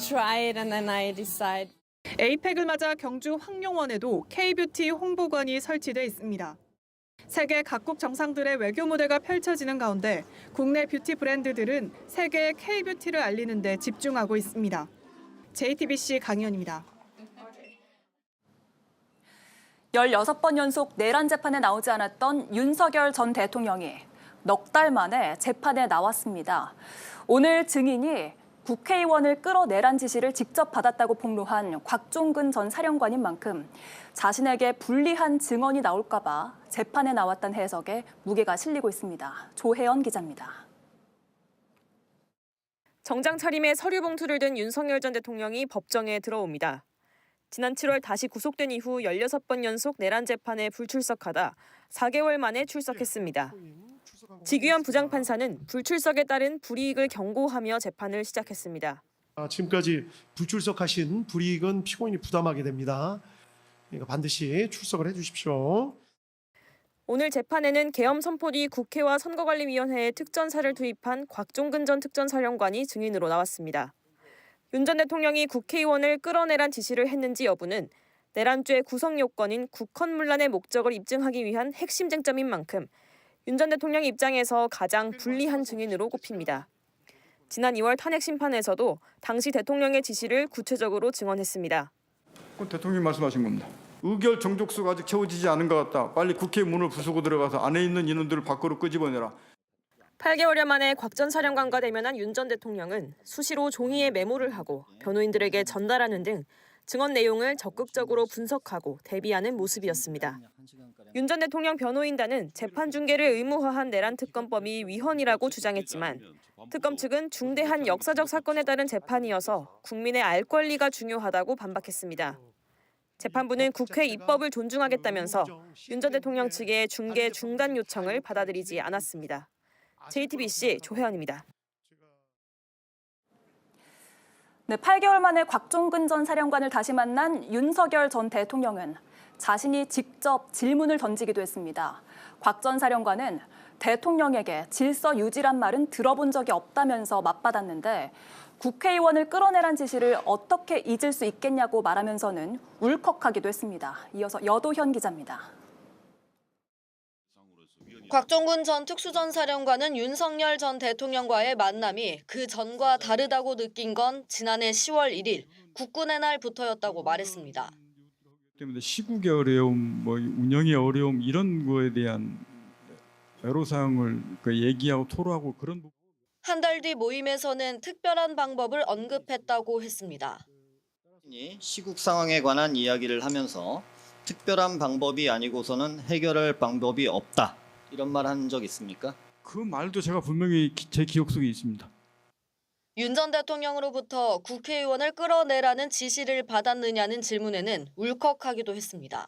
try it, and then I decide. 에이펙을 맞아 경주 황룡원에도 K-뷰티 홍보관이 설치돼 있습니다. 세계 각국 정상들의 외교 무대가 펼쳐지는 가운데 국내 뷰티 브랜드들은 세계의 K-뷰티를 알리는 데 집중하고 있습니다. JTBC 강희연입니다. 16번 연속 내란 재판에 나오지 않았던 윤석열 전 대통령이 넉 달 만에 재판에 나왔습니다. 오늘 증인이 국회의원을 끌어내란 지시를 직접 받았다고 폭로한 곽종근 전 사령관인 만큼 자신에게 불리한 증언이 나올까 봐 재판에 나왔다는 해석에 무게가 실리고 있습니다. 조혜연 기자입니다. 정장 차림에 서류 봉투를 든 윤석열 전 대통령이 법정에 들어옵니다. 지난 7월 다시 구속된 이후 16번 연속 내란 재판에 불출석하다 4개월 만에 출석했습니다. 지규현 부장판사는 불출석에 따른 불이익을 경고하며 재판을 시작했습니다. 지금까지 불출석하신 불이익은 피고인이 부담하게 됩니다. 그러니까 반드시 출석을 해주십시오. 오늘 재판에는 계엄 선포 뒤 국회와 선거관리위원회에 특전사를 투입한 곽종근 전 특전사령관이 증인으로 나왔습니다. 윤 전 대통령이 국회의원을 끌어내란 지시를 했는지 여부는 내란죄 구성 요건인 국헌문란의 목적을 입증하기 위한 핵심 쟁점인 만큼 윤 전 대통령 입장에서 가장 불리한 증인으로 꼽힙니다. 지난 2월 탄핵 심판에서도 당시 대통령의 지시를 구체적으로 증언했습니다. 대통령이 말씀하신 겁니다. 의결 정족수가 아직 채워지지 않은 것 같다. 빨리 국회 문을 부수고 들어가서 안에 있는 인원들을 밖으로 끄집어내라. 8개월여 만에 곽 전 사령관과 대면한 윤 전 대통령은 수시로 종이에 메모를 하고 변호인들에게 전달하는 등 증언 내용을 적극적으로 분석하고 대비하는 모습이었습니다. 윤 전 대통령 변호인단은 재판 중계를 의무화한 내란 특검법이 위헌이라고 주장했지만 특검 측은 중대한 역사적 사건에 따른 재판이어서 국민의 알 권리가 중요하다고 반박했습니다. 재판부는 국회 입법을 존중하겠다면서 윤 전 대통령 측의 중계 중단 요청을 받아들이지 않았습니다. JTBC 조혜연입니다. 네, 8개월 만에 곽종근 전 사령관을 다시 만난 윤석열 전 대통령은 자신이 직접 질문을 던지기도 했습니다. 곽 전 사령관은 대통령에게 질서 유지란 말은 들어본 적이 없다면서 맞받았는데 국회의원을 끌어내란 지시를 어떻게 잊을 수 있겠냐고 말하면서는 울컥하기도 했습니다. 이어서 여도현 기자입니다. 곽종근 전 특수전사령관은 윤석열 전 대통령과의 만남이 그 전과 다르다고 느낀 건 지난해 10월 1일 국군의 날부터였다고 말했습니다. 때문에 시국의 어려움, 운영의 어려움 이런 거에 대한 애로사항을 얘기하고 토로하고 그런 부분. 한 달 뒤 모임에서는 특별한 방법을 언급했다고 했습니다. 시국 상황에 관한 이야기를 하면서 특별한 방법이 아니고서는 해결할 방법이 없다. 이런 말 한 적 있습니까? 그 말도 제가 분명히 제 기억 속에 있습니다. 윤 전 대통령으로부터 국회의원을 끌어내라는 지시를 받았느냐는 질문에는 울컥하기도 했습니다.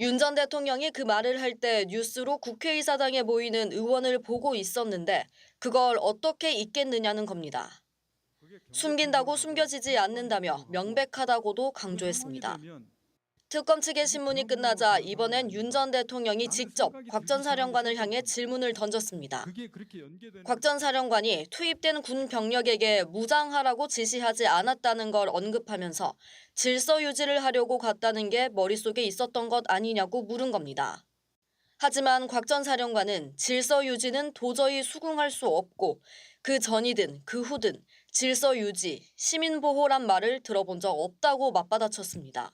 윤 전 대통령이 그 말을 할 때 뉴스로 국회의사당에 모이는 의원을 보고 있었는데 그걸 어떻게 잊겠느냐는 겁니다. 숨긴다고 숨겨지지 않는다며 명백하다고도 강조했습니다. 특검 측의 신문이 끝나자 이번엔 윤 전 대통령이 직접 곽 전 사령관을 향해 질문을 던졌습니다. 곽 전 사령관이 투입된 군 병력에게 무장하라고 지시하지 않았다는 걸 언급하면서 질서 유지를 하려고 갔다는 게 머릿속에 있었던 것 아니냐고 물은 겁니다. 하지만 곽 전 사령관은 질서 유지는 도저히 수긍할 수 없고 그 전이든 그 후든 질서 유지, 시민 보호란 말을 들어본 적 없다고 맞받아쳤습니다.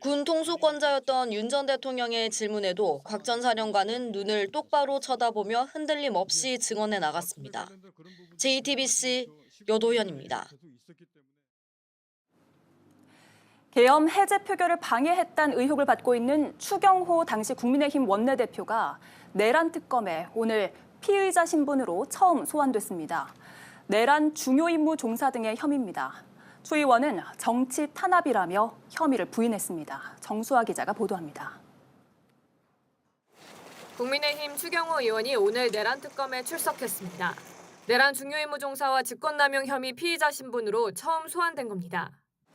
군 통수권자였던 윤 전 대통령의 질문에도 곽 전 사령관은 눈을 똑바로 쳐다보며 흔들림 없이 증언해 나갔습니다. JTBC 여도현입니다. 계엄 해제 표결을 방해했다는 의혹을 받고 있는 추경호 당시 국민의힘 원내대표가 내란 특검에 오늘 피의자 신분으로 처음 소환됐습니다. 내란 중요 임무 종사 등의 혐의입니다. 추 의원은 정치 탄압이라며 혐의를 부인했습니다. 정수아 기자가 보도합니다. 국민의힘 추경호 의원이 오늘 내란 특검에 출석했습니다. 내란 중요 임무 종사와 직권남용 혐의 피의자 신분으로 처음 소환된 겁니다.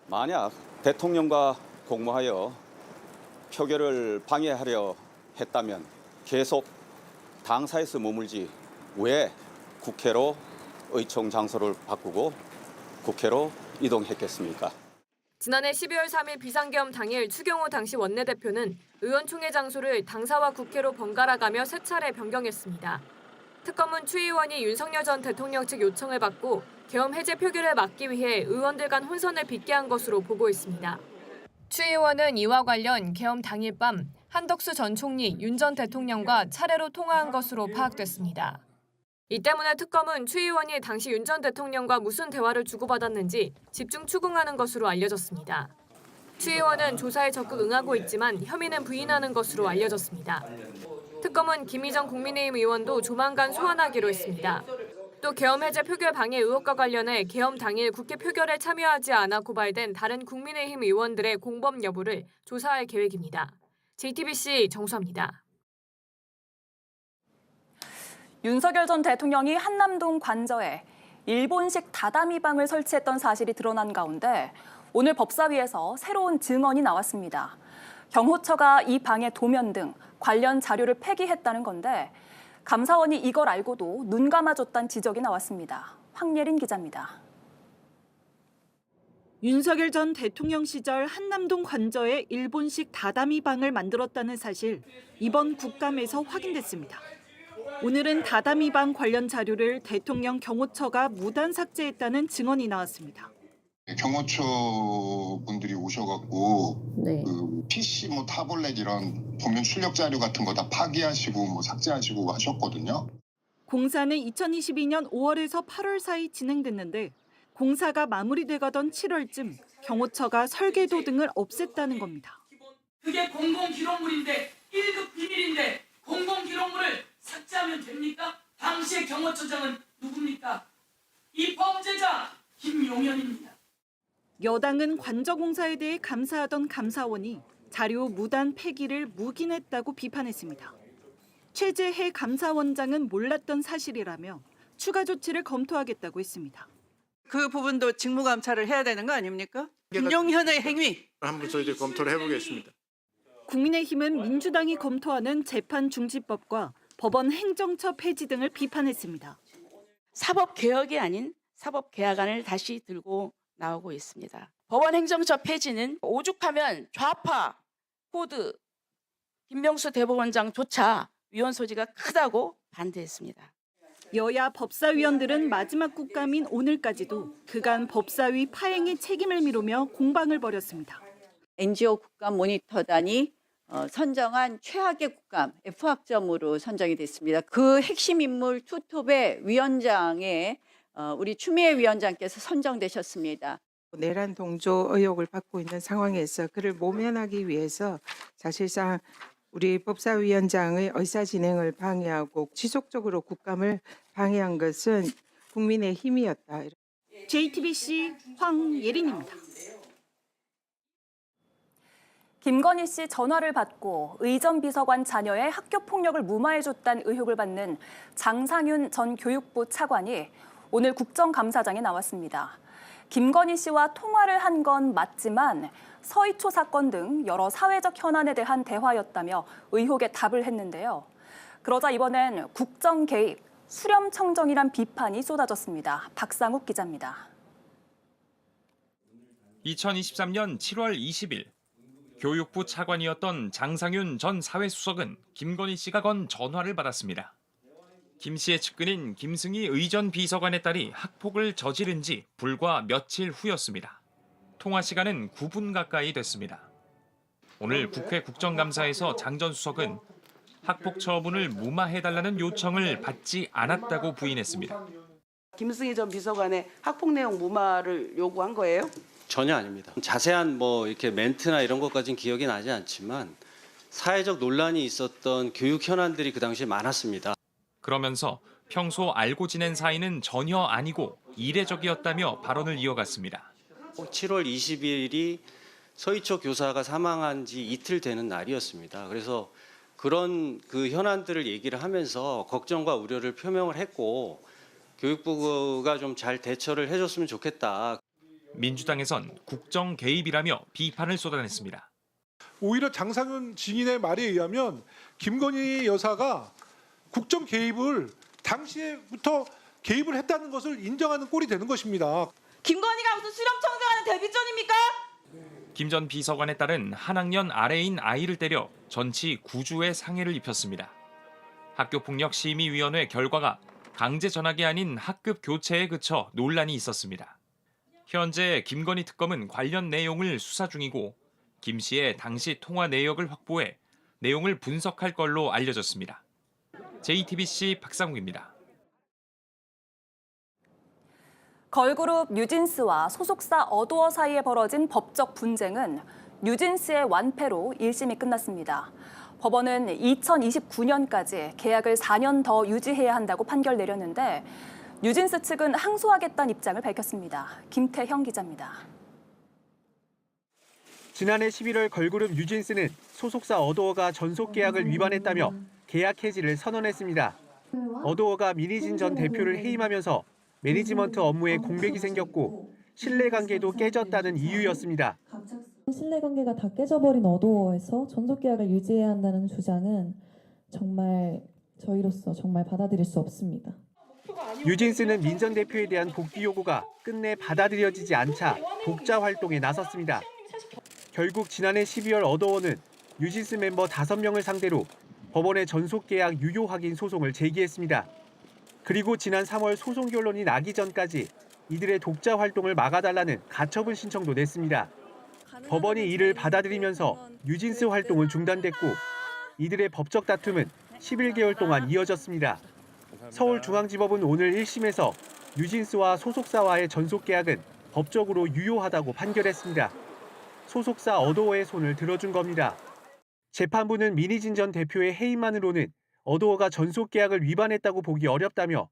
만약 대통령과 공모하여 표결을 방해하려 했다면 계속 당사에서 머물지 왜 국회로 의총 장소를 바꾸고 국회로 이동했겠습니까? 지난해 12월 3일 비상계엄 당일 추경호 당시 원내대표는 의원총회 장소를 당사와 국회로 번갈아가며 세 차례 변경했습니다. 특검은 추 의원이 윤석열 전 대통령 측 요청을 받고 계엄 해제 표결을 막기 위해 의원들 간 혼선을 빚게 한 것으로 보고 있습니다. 추 의원은 이와 관련 계엄 당일 밤 한덕수 전 총리, 윤 전 대통령과 차례로 통화한 것으로 파악됐습니다. 이 때문에 특검은 추 의원이 당시 윤 전 대통령과 무슨 대화를 주고받았는지 집중 추궁하는 것으로 알려졌습니다. 추 의원은 조사에 적극 응하고 있지만 혐의는 부인하는 것으로 알려졌습니다. 특검은 김희정 국민의힘 의원도 조만간 소환하기로 했습니다. 또 계엄 해제 표결 방해 의혹과 관련해 계엄 당일 국회 표결에 참여하지 않아 고발된 다른 국민의힘 의원들의 공범 여부를 조사할 계획입니다. JTBC 정수아입니다. 윤석열 전 대통령이 한남동 관저에 일본식 다다미방을 설치했던 사실이 드러난 가운데 오늘 법사위에서 새로운 증언이 나왔습니다. 경호처가 이 방의 도면 등 관련 자료를 폐기했다는 건데 감사원이 이걸 알고도 눈 감아줬다는 지적이 나왔습니다. 황예린 기자입니다. 윤석열 전 대통령 시절 한남동 관저에 일본식 다다미방을 만들었다는 사실, 이번 국감에서 확인됐습니다. 오늘은 다다미방 관련 자료를 대통령 경호처가 무단 삭제했다는 증언이 나왔습니다. 경호처 분들이 오셔갖고 그 PC 타블렛 이런 도면 출력 자료 같은 거 다 파기하시고 삭제하시고 하셨거든요. 공사는 2022년 5월에서 8월 사이 진행됐는데 공사가 마무리돼가던 7월쯤 경호처가 설계도 등을 없앴다는 겁니다. 그게 공공기록물인데 1급 비밀인데 공공기록물을 삭제하면 됩니까? 당시의 경호처장은 누굽니까? 이 범죄자 김용현입니다. 여당은 관저공사에 대해 감사하던 감사원이 자료 무단 폐기를 묵인했다고 비판했습니다. 최재해 감사원장은 몰랐던 사실이라며 추가 조치를 검토하겠다고 했습니다. 그 부분도 직무감찰을 해야 되는 거 아닙니까? 김용현의 행위. 한번 저희들 검토를 해보겠습니다. 국민의힘은 민주당이 검토하는 재판중지법과 법원 행정처 폐지 등을 비판했습니다. 사법개혁이 아닌 사법개혁안을 다시 들고 나오고 있습니다. 법원 행정처 폐지는 오죽하면 좌파, 코드, 김명수 대법원장조차 위헌 소지가 크다고 반대했습니다. 여야 법사위원들은 마지막 국감인 오늘까지도 그간 법사위 파행의 책임을 미루며 공방을 벌였습니다. NGO 국감 모니터단이 선정한 최악의 국감 F학점으로 선정이 됐습니다. 그 핵심 인물 투톱의 위원장에 우리 추미애 위원장께서 선정되셨습니다. 내란 동조 의혹을 받고 있는 상황에서 그를 모면하기 위해서 사실상 우리 법사위원장의 의사 진행을 방해하고 지속적으로 국감을 방해한 것은 국민의 힘이었다. JTBC 황예린입니다. 김건희 씨 전화를 받고 의전 비서관 자녀의 학교 폭력을 무마해줬다는 의혹을 받는 장상윤 전 교육부 차관이 오늘 국정감사장에 나왔습니다. 김건희 씨와 통화를 한 건 맞지만 서희초 사건 등 여러 사회적 현안에 대한 대화였다며 의혹에 답을 했는데요. 그러자 이번엔 국정 개입, 수렴 청정이란 비판이 쏟아졌습니다. 박상욱 기자입니다. 2023년 7월 20일 교육부 차관이었던 장상윤 전 사회수석은 김건희 씨가 건 전화를 받았습니다. 김 씨의 측근인 김승희 의전 비서관의 딸이 학폭을 저지른 지 불과 며칠 후였습니다. 통화 시간은 9분 가까이 됐습니다. 오늘 국회 국정감사에서 장 전 수석은 학폭 처분을 무마해달라는 요청을 받지 않았다고 부인했습니다. 김승희 전 비서관의 학폭 내용 무마를 요구한 거예요? 전혀 아닙니다. 자세한 이렇게 멘트나 이런 것까지는 기억이 나지 않지만 사회적 논란이 있었던 교육 현안들이 그 당시에 많았습니다. 그러면서 평소 알고 지낸 사이는 전혀 아니고 이례적이었다며 발언을 이어갔습니다. 7월 20일이 서희초 교사가 사망한 지 이틀 되는 날이었습니다. 그래서 그런 그 현안들을 얘기를 하면서 걱정과 우려를 표명을 했고 교육부가 좀 잘 대처를 해줬으면 좋겠다. 민주당에선 국정 개입이라며 비판을 쏟아냈습니다. 오히려 장상윤 증인의 말에 의하면 김건희 여사가 국정 개입을 당시에부터 개입을 했다는 것을 인정하는 꼴이 되는 것입니다. 김건희가 무슨 수렴 청정하는 데뷔전입니까? 김 전 비서관에 따른 한 학년 아래인 아이를 때려 전치 9주의 상해를 입혔습니다. 학교폭력심의위원회 결과가 강제 전학이 아닌 학급 교체에 그쳐 논란이 있었습니다. 현재 김건희 특검은 관련 내용을 수사 중이고 김 씨의 당시 통화 내역을 확보해 내용을 분석할 걸로 알려졌습니다. JTBC 박상욱입니다. 걸그룹 뉴진스와 소속사 어도어 사이에 벌어진 법적 분쟁은 뉴진스의 완패로 1심이 끝났습니다. 법원은 2029년까지 계약을 4년 더 유지해야 한다고 판결 내렸는데 뉴진스 측은 항소하겠다는 입장을 밝혔습니다. 김태형 기자입니다. 지난해 11월 걸그룹 뉴진스는 소속사 어도어가 전속 계약을 위반했다며 계약 해지를 선언했습니다. 어도어가 민희진 전 대표를 해임하면서 매니지먼트 업무에 공백이 생겼고 신뢰관계도 깨졌다는 이유였습니다. 신뢰관계가 다 깨져버린 어도어에서 전속 계약을 유지해야 한다는 주장은 정말 저희로서 정말 받아들일 수 없습니다. 뉴진스는 민 전 대표에 대한 복귀 요구가 끝내 받아들여지지 않자 독자 활동에 나섰습니다. 결국 지난해 12월 어도어는 뉴진스 멤버 5명을 상대로 법원에 전속 계약 유효 확인 소송을 제기했습니다. 그리고 지난 3월 소송 결론이 나기 전까지 이들의 독자 활동을 막아달라는 가처분 신청도 냈습니다. 법원이 이를 받아들이면서 뉴진스 활동은 중단됐고 이들의 법적 다툼은 11개월 동안 이어졌습니다. 서울중앙지법은 오늘 1심에서 뉴진스와 소속사와의 전속 계약은 법적으로 유효하다고 판결했습니다. 소속사 어도어의 손을 들어준 겁니다. 재판부는 민희진 전 대표의 해임만으로는 어도어가 전속 계약을 위반했다고 보기 어렵다며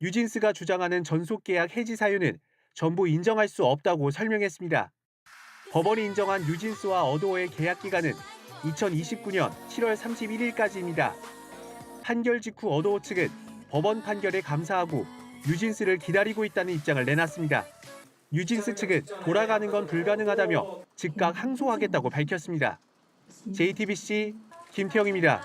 뉴진스가 주장하는 전속 계약 해지 사유는 전부 인정할 수 없다고 설명했습니다. 법원이 인정한 뉴진스와 어도어의 계약 기간은 2029년 7월 31일까지입니다. 판결 직후 어도어 측은 법원 판결에 감사하고 뉴진스를 기다리고 있다는 입장을 내놨습니다. 뉴진스 측은 돌아가는 건 불가능하다며 즉각 항소하겠다고 밝혔습니다. JTBC 김태형입니다.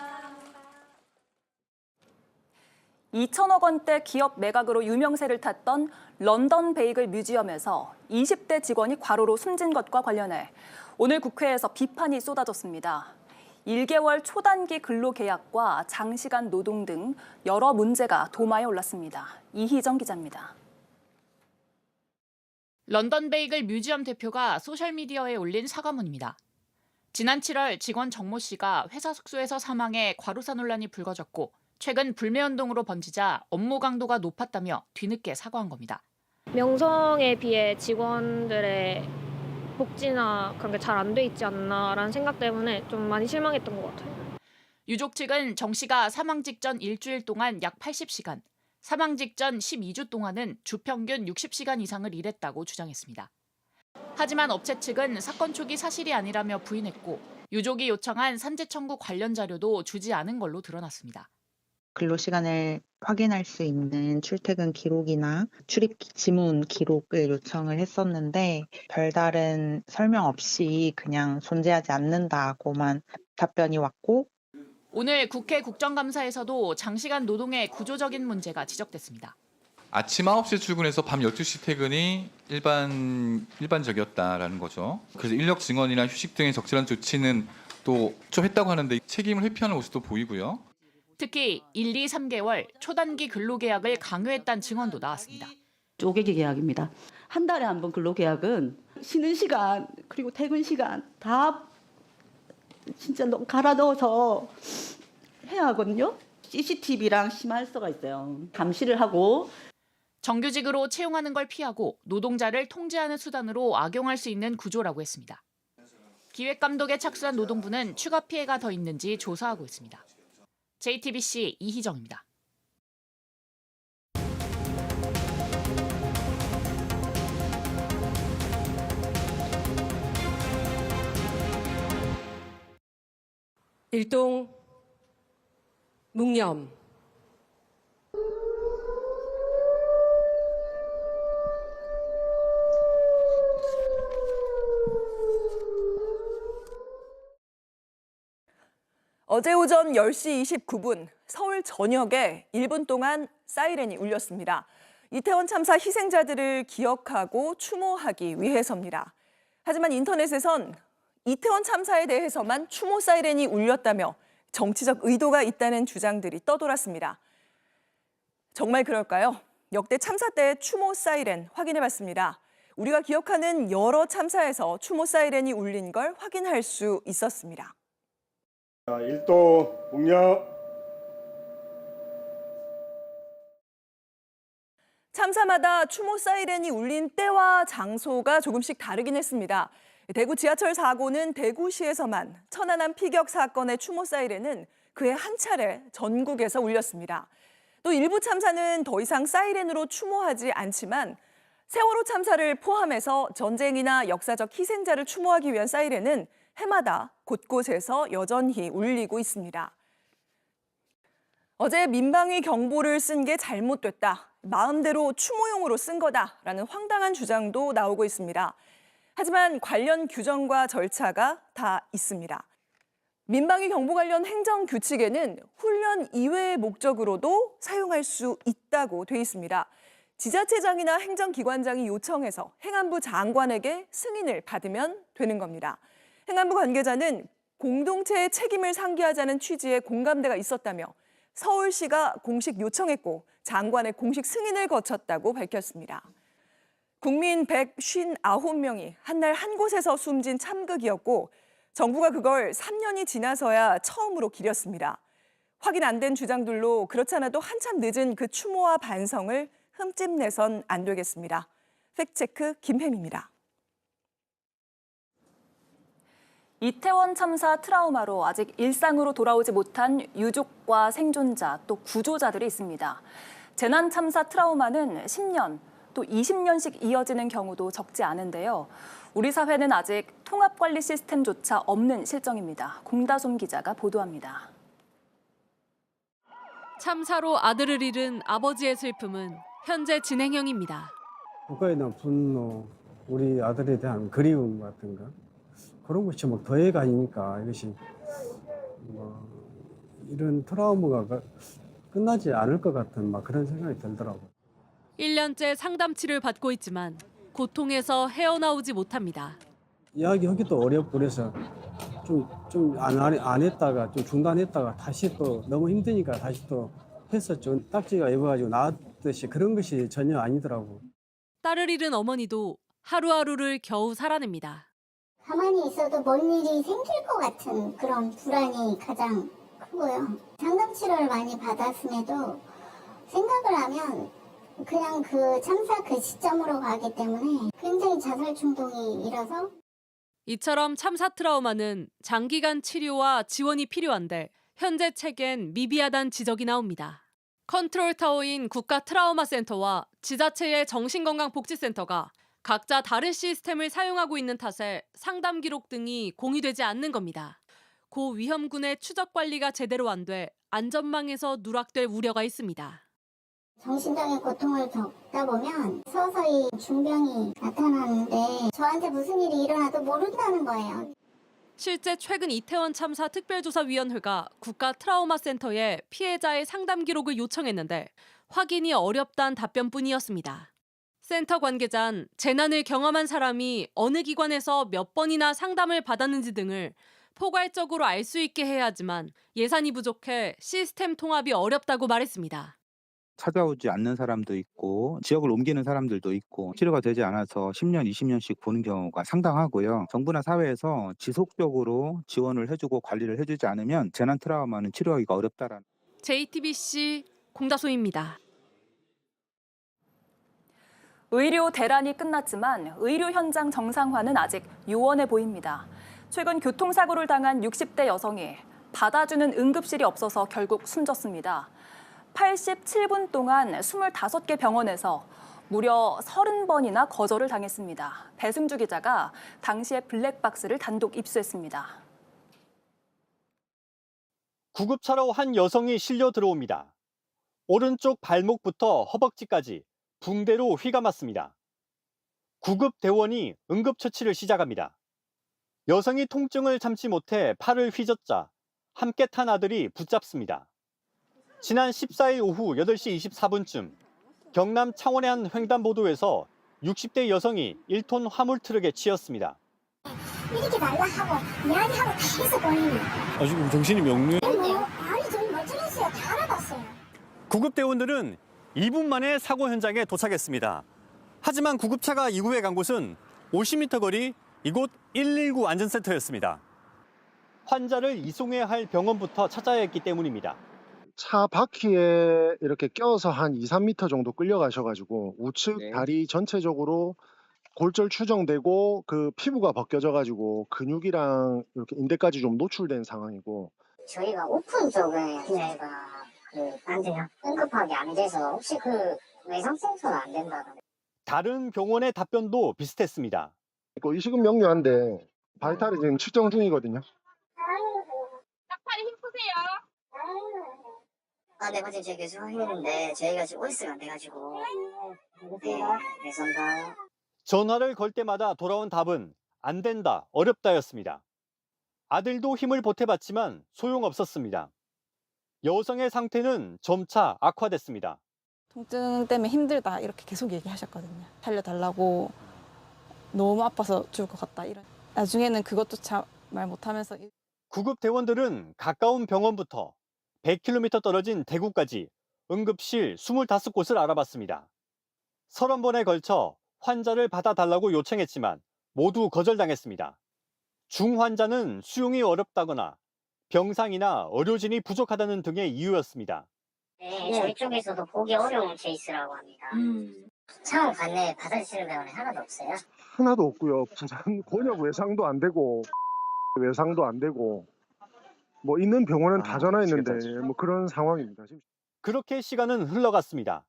2천억 원대 기업 매각으로 유명세를 탔던 런던 베이글 뮤지엄에서 20대 직원이 과로로 숨진 것과 관련해 오늘 국회에서 비판이 쏟아졌습니다. 1개월 초단기 근로계약과 장시간 노동 등 여러 문제가 도마에 올랐습니다. 이희정 기자입니다. 런던 베이글 뮤지엄 대표가 소셜미디어에 올린 사과문입니다. 지난 7월 직원 정모 씨가 회사 숙소에서 사망해 과로사 논란이 불거졌고 최근 불매운동으로 번지자 업무 강도가 높았다며 뒤늦게 사과한 겁니다. 명성에 비해 직원들의 복지나 그런 게 잘 안 돼 있지 않나라는 생각 때문에 좀 많이 실망했던 것 같아요. 유족 측은 정 씨가 사망 직전 일주일 동안 약 80시간, 사망 직전 12주 동안은 주평균 60시간 이상을 일했다고 주장했습니다. 하지만 업체 측은 사건 초기 사실이 아니라며 부인했고 유족이 요청한 산재 청구 관련 자료도 주지 않은 걸로 드러났습니다. 근로시간을 확인할 수 있는 출퇴근 기록이나 출입 지문 기록을 요청을 했었는데 별다른 설명 없이 그냥 존재하지 않는다고만 답변이 왔고 오늘 국회 국정감사에서도 장시간 노동의 구조적인 문제가 지적됐습니다. 아침 9시에 출근해서 밤 12시 퇴근이 일반적이었다라는 거죠. 그래서 인력 증언이나 휴식 등의 적절한 조치는 또 좀 했다고 하는데 책임을 회피하는 모습도 보이고요. 특히 1, 2, 3개월 초단기 근로계약을 강요했다는 증언도 나왔습니다. 쪼개기 계약입니다. 한 달에 한 번 근로계약은 쉬는 시간 그리고 퇴근 시간 다 진짜 갈아 넣어서 해야 하거든요. CCTV랑 심할서가 있어요. 감시를 하고 정규직으로 채용하는 걸 피하고 노동자를 통제하는 수단으로 악용할 수 있는 구조라고 했습니다. 기획감독에 착수한 노동부는 추가 피해가 더 있는지 조사하고 있습니다. JTBC 이희정입니다. 일동 묵념 어제 오전 10시 29분 서울 전역에 1분 동안 사이렌이 울렸습니다. 이태원 참사 희생자들을 기억하고 추모하기 위해서입니다. 하지만 인터넷에선 이태원 참사에 대해서만 추모 사이렌이 울렸다며 정치적 의도가 있다는 주장들이 떠돌았습니다. 정말 그럴까요? 역대 참사 때 추모 사이렌 확인해봤습니다. 우리가 기억하는 여러 참사에서 추모 사이렌이 울린 걸 확인할 수 있었습니다. 일동 묵념. 참사마다 추모 사이렌이 울린 때와 장소가 조금씩 다르긴 했습니다. 대구 지하철 사고는 대구시에서만, 천안함 피격 사건의 추모 사이렌은 그해 한 차례 전국에서 울렸습니다. 또 일부 참사는 더 이상 사이렌으로 추모하지 않지만 세월호 참사를 포함해서 전쟁이나 역사적 희생자를 추모하기 위한 사이렌은 해마다 곳곳에서 여전히 울리고 있습니다. 어제 민방위 경보를 쓴 게 잘못됐다. 마음대로 추모용으로 쓴 거다라는 황당한 주장도 나오고 있습니다. 하지만 관련 규정과 절차가 다 있습니다. 민방위 경보 관련 행정 규칙에는 훈련 이외의 목적으로도 사용할 수 있다고 돼 있습니다. 지자체장이나 행정기관장이 요청해서 행안부 장관에게 승인을 받으면 되는 겁니다. 행안부 관계자는 공동체의 책임을 상기하자는 취지의 공감대가 있었다며 서울시가 공식 요청했고 장관의 공식 승인을 거쳤다고 밝혔습니다. 국민 159명이 한날 한 곳에서 숨진 참극이었고 정부가 그걸 3년이 지나서야 처음으로 기렸습니다. 확인 안 된 주장들로 그렇잖아도 한참 늦은 그 추모와 반성을 흠집내선 안 되겠습니다. 팩트체크 김혜미입니다. 이태원 참사 트라우마로 아직 일상으로 돌아오지 못한 유족과 생존자 또 구조자들이 있습니다. 재난 참사 트라우마는 10년 또 20년씩 이어지는 경우도 적지 않은데요. 우리 사회는 아직 통합관리 시스템조차 없는 실정입니다. 공다솜 기자가 보도합니다. 참사로 아들을 잃은 아버지의 슬픔은 현재 진행형입니다. 국가에 대한 분노, 우리 아들에 대한 그리움 같은 거 그런 것이 뭐 더해가니까 이것이 뭐 이런 트라우마가 끝나지 않을 것 같은 막 그런 생각이 들더라고요. 1년째 상담치를 받고 있지만 고통에서 헤어나오지 못합니다. 이야기하기도 어렵고 그래서 좀 안 했다가 좀 중단했다가 다시 또 너무 힘드니까 다시 또 했었죠. 딱지가 입어가지고 나왔듯이 그런 것이 전혀 아니더라고. 딸을 잃은 어머니도 하루하루를 겨우 살아냅니다. 가만히 있어도 뭔 일이 생길 것 같은 그런 불안이 가장 크고요. 상담치료를 많이 받았음에도 생각을 하면 그냥 그 참사 그 시점으로 가기 때문에 굉장히 자살 충동이 일어서 이처럼 참사 트라우마는 장기간 치료와 지원이 필요한데 현재 책엔 미비하다는 지적이 나옵니다. 컨트롤타워인 국가트라우마센터와 지자체의 정신건강복지센터가 각자 다른 시스템을 사용하고 있는 탓에 상담 기록 등이 공유되지 않는 겁니다. 고위험군의 추적 관리가 제대로 안 돼 안전망에서 누락될 우려가 있습니다. 정신적인 고통을 겪다 보면 서서히 중병이 나타나는데 저한테 무슨 일이 일어나도 모른다는 거예요. 실제 최근 이태원 참사 특별조사위원회가 국가트라우마센터에 피해자의 상담 기록을 요청했는데 확인이 어렵다는 답변뿐이었습니다. 센터 관계자는 재난을 경험한 사람이 어느 기관에서 몇 번이나 상담을 받았는지 등을 포괄적으로 알 수 있게 해야 하지만 예산이 부족해 시스템 통합이 어렵다고 말했습니다. 찾아오지 않는 사람도 있고 지역을 옮기는 사람들도 있고 치료가 되지 않아서 10년, 20년씩 보는 경우가 상당하고요. 정부나 사회에서 지속적으로 지원을 해주고 관리를 해주지 않으면 재난 트라우마는 치료하기가 어렵다라는. JTBC 공다솜입니다. 의료 대란이 끝났지만 의료 현장 정상화는 아직 요원해 보입니다. 최근 교통사고를 당한 60대 여성이 받아주는 응급실이 없어서 결국 숨졌습니다. 87분 동안 25개 병원에서 무려 30번이나 거절을 당했습니다. 배승주 기자가 당시의 블랙박스를 단독 입수했습니다. 구급차로 한 여성이 실려 들어옵니다. 오른쪽 발목부터 허벅지까지 붕대로 휘감았습니다. 구급대원이 응급처치를 시작합니다. 여성이 통증을 참지 못해 팔을 휘젓자 함께 탄 아들이 붙잡습니다. 지난 14일 오후 8시 24분쯤 경남 창원의 한 횡단보도에서 60대 여성이 1톤 화물 트럭에 치였습니다. 이렇게 달라 하고 이야기하고 다 해서 보이네. 지금 정신이 명료해. 아니 저희 멀쩡했어요. 다 알아봤어요. 구급대원들은 2분 만에 사고 현장에 도착했습니다. 하지만 구급차가 이후에 간 곳은 50m 거리 이곳 119 안전센터였습니다. 환자를 이송해야 할 병원부터 찾아야 했기 때문입니다. 차 바퀴에 이렇게 껴서 한 2, 3m 정도 끌려가셔가지고 우측 다리 전체적으로 골절 추정되고 그 피부가 벗겨져가지고 근육이랑 이렇게 인대까지 좀 노출된 상황이고 저희가 오픈 쪽에 기내가 안 돼요. 응급하게 안 돼서 혹시 외상센터는 안 된다던데. 다른 병원의 답변도 비슷했습니다. 이 시급 명료한데 바이탈이 지금 측정 중이거든요. 딱팔이 힘 푸세요. 네, 맞아요. 제가 계속 확인했는데 저희가 지금 OS가 안 돼가지고. 네, 감사합니다. 전화를 걸 때마다 돌아온 답은 안 된다, 어렵다였습니다. 아들도 힘을 보태봤지만 소용없었습니다. 여성의 상태는 점차 악화됐습니다. 통증 때문에 힘들다 이렇게 계속 얘기하셨거든요. 살려달라고 너무 아파서 죽을 것 같다 이런. 나중에는 그것조차 말 못하면서 구급대원들은 가까운 병원부터 100km 떨어진 대구까지 응급실 25곳을 알아봤습니다. 30번에 걸쳐 환자를 받아달라고 요청했지만 모두 거절당했습니다. 중환자는 수용이 어렵다거나 병상이나 의료진이 부족하다는 등의 이유였습니다. 네, 저희 쪽에서도 보기 어려운 케이스라고 합니다. 창원 관내 받아주시는 병원에 하나도 없어요? 하나도 없고요. 부산 권역 외상도 안 되고 외상도 안 되고 뭐 있는 병원은 다 전화했는데 뭐 그런 상황입니다. 그렇게 시간은 흘러갔습니다.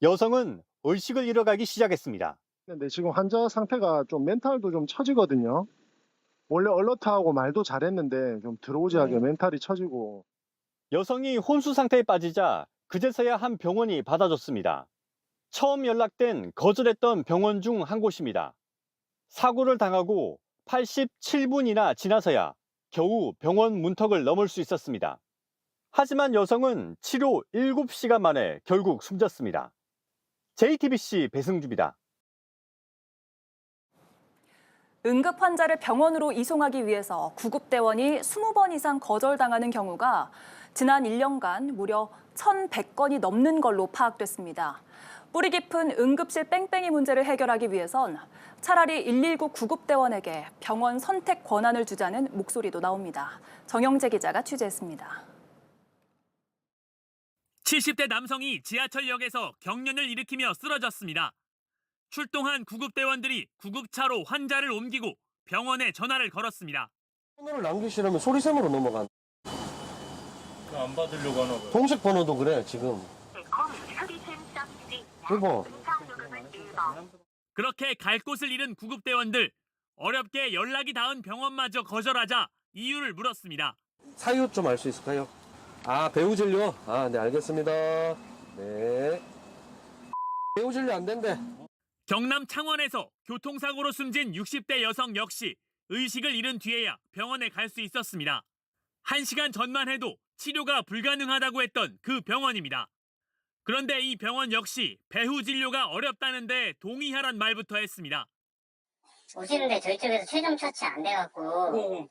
여성은 의식을 잃어가기 시작했습니다. 근데 지금 환자 상태가 좀 멘탈도 좀 처지거든요. 원래 얼러트하고 말도 잘했는데 좀 드로우지하게 멘탈이 처지고. 여성이 혼수 상태에 빠지자 그제서야 한 병원이 받아줬습니다. 처음 연락된 거절했던 병원 중 한 곳입니다. 사고를 당하고 87분이나 지나서야 겨우 병원 문턱을 넘을 수 있었습니다. 하지만 여성은 치료 7시간 만에 결국 숨졌습니다. JTBC 배승주입니다. 응급 환자를 병원으로 이송하기 위해서 구급대원이 20번 이상 거절당하는 경우가 지난 1년간 무려 1,100건이 넘는 걸로 파악됐습니다. 뿌리 깊은 응급실 뺑뺑이 문제를 해결하기 위해선 차라리 119 구급대원에게 병원 선택 권한을 주자는 목소리도 나옵니다. 정영재 기자가 취재했습니다. 70대 남성이 지하철역에서 경련을 일으키며 쓰러졌습니다. 출동한 구급대원들이 구급차로 환자를 옮기고 병원에 전화를 걸었습니다. 번호를 남기시려면 소리샘으로 넘어간. 안 받으려고 하나 봐요. 공식 번호도 그래 지금. 여보. 그렇게 갈 곳을 잃은 구급대원들, 어렵게 연락이 닿은 병원마저 거절하자 이유를 물었습니다. 사유 좀 알 수 있을까요? 배우 진료? 네 알겠습니다. 네. 배우 진료 안 된대. 경남 창원에서 교통사고로 숨진 60대 여성 역시 의식을 잃은 뒤에야 병원에 갈 수 있었습니다. 1시간 전만 해도 치료가 불가능하다고 했던 그 병원입니다. 그런데 이 병원 역시 배후 진료가 어렵다는데 동의하란 말부터 했습니다. 오시는데 저희 쪽에서 최종 처치 안 돼갖고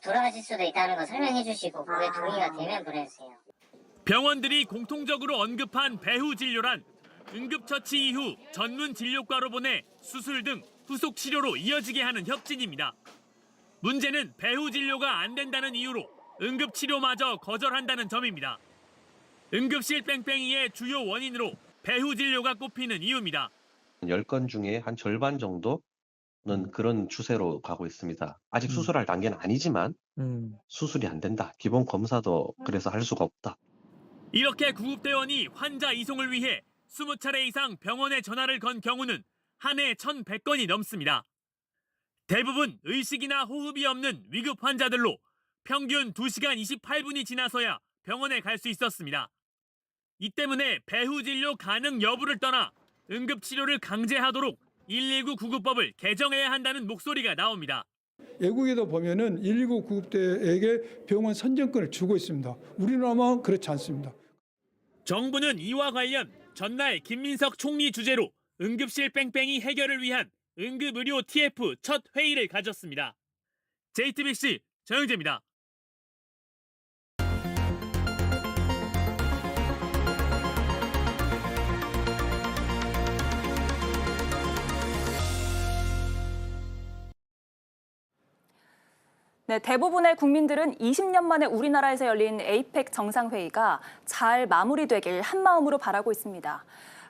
돌아가실 수도 있다는 거 설명해 주시고 그게 동의가 되면 보내주세요. 병원들이 공통적으로 언급한 배후 진료란 응급처치 이후 전문 진료과로 보내 수술 등 후속 치료로 이어지게 하는 협진입니다. 문제는 배후 진료가 안 된다는 이유로 응급치료마저 거절한다는 점입니다. 응급실 뺑뺑이의 주요 원인으로 배후 진료가 꼽히는 이유입니다. 10건 중에 한 절반 정도는 그런 추세로 가고 있습니다. 아직 수술할 단계는 아니지만 수술이 안 된다. 기본 검사도 그래서 할 수가 없다. 이렇게 구급대원이 환자 이송을 위해 20차례 이상 병원에 전화를 건 경우는 한 해 1,100건이 넘습니다. 대부분 의식이나 호흡이 없는 위급 환자들로 평균 2시간 28분이 지나서야 병원에 갈 수 있었습니다. 이 때문에 배후 진료 가능 여부를 떠나 응급치료를 강제하도록 119 구급법을 개정해야 한다는 목소리가 나옵니다. 외국에도 보면은 119 구급대에게 병원 선정권을 주고 있습니다. 우리나라만 그렇지 않습니다. 정부는 이와 관련 전날 김민석 총리 주재로 응급실 뺑뺑이 해결을 위한 응급의료 TF 첫 회의를 가졌습니다. JTBC 정영재입니다. 네, 대부분의 국민들은 20년 만에 우리나라에서 열린 에이펙 정상회의가 잘 마무리되길 한마음으로 바라고 있습니다.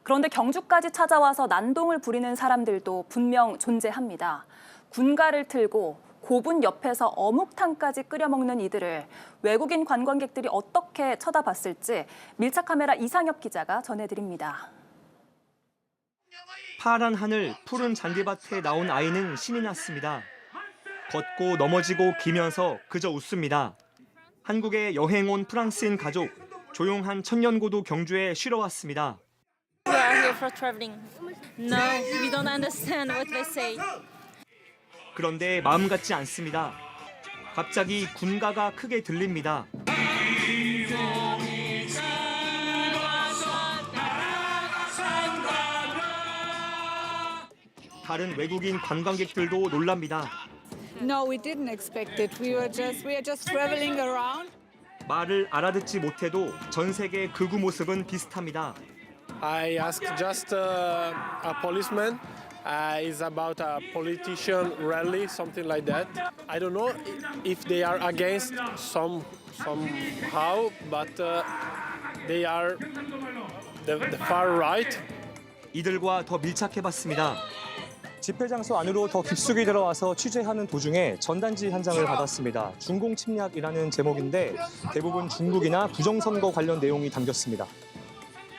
그런데 경주까지 찾아와서 난동을 부리는 사람들도 분명 존재합니다. 군가를 틀고 고분 옆에서 어묵탕까지 끓여 먹는 이들을 외국인 관광객들이 어떻게 쳐다봤을지 밀착 카메라 이상엽 기자가 전해드립니다. 파란 하늘, 푸른 잔디밭에 나온 아이는 신이 났습니다. 걷고 넘어지고 기면서 그저 웃습니다. 한국에 여행 온 프랑스인 가족, 조용한 천년고도 경주에 쉬러 왔습니다. We are here for traveling. No, we don't understand what they say. 그런데 마음 같지 않습니다. 갑자기 군가가 크게 들립니다. 다른 외국인 관광객들도 놀랍니다. No, we didn't expect it. We are just traveling around. 말을 알아듣지 못해도 전 세계 극우 모습은 비슷합니다. I asked just a policeman. It's about a politician rally, something like that. I don't know if they are against somehow, but they are the far right. 이들과 더 밀착해봤습니다. 집회 장소 안으로 더 깊숙이 들어와서 취재하는 도중에 전단지 한 장을 받았습니다. 중공 침략이라는 제목인데 대부분 중국이나 부정선거 관련 내용이 담겼습니다.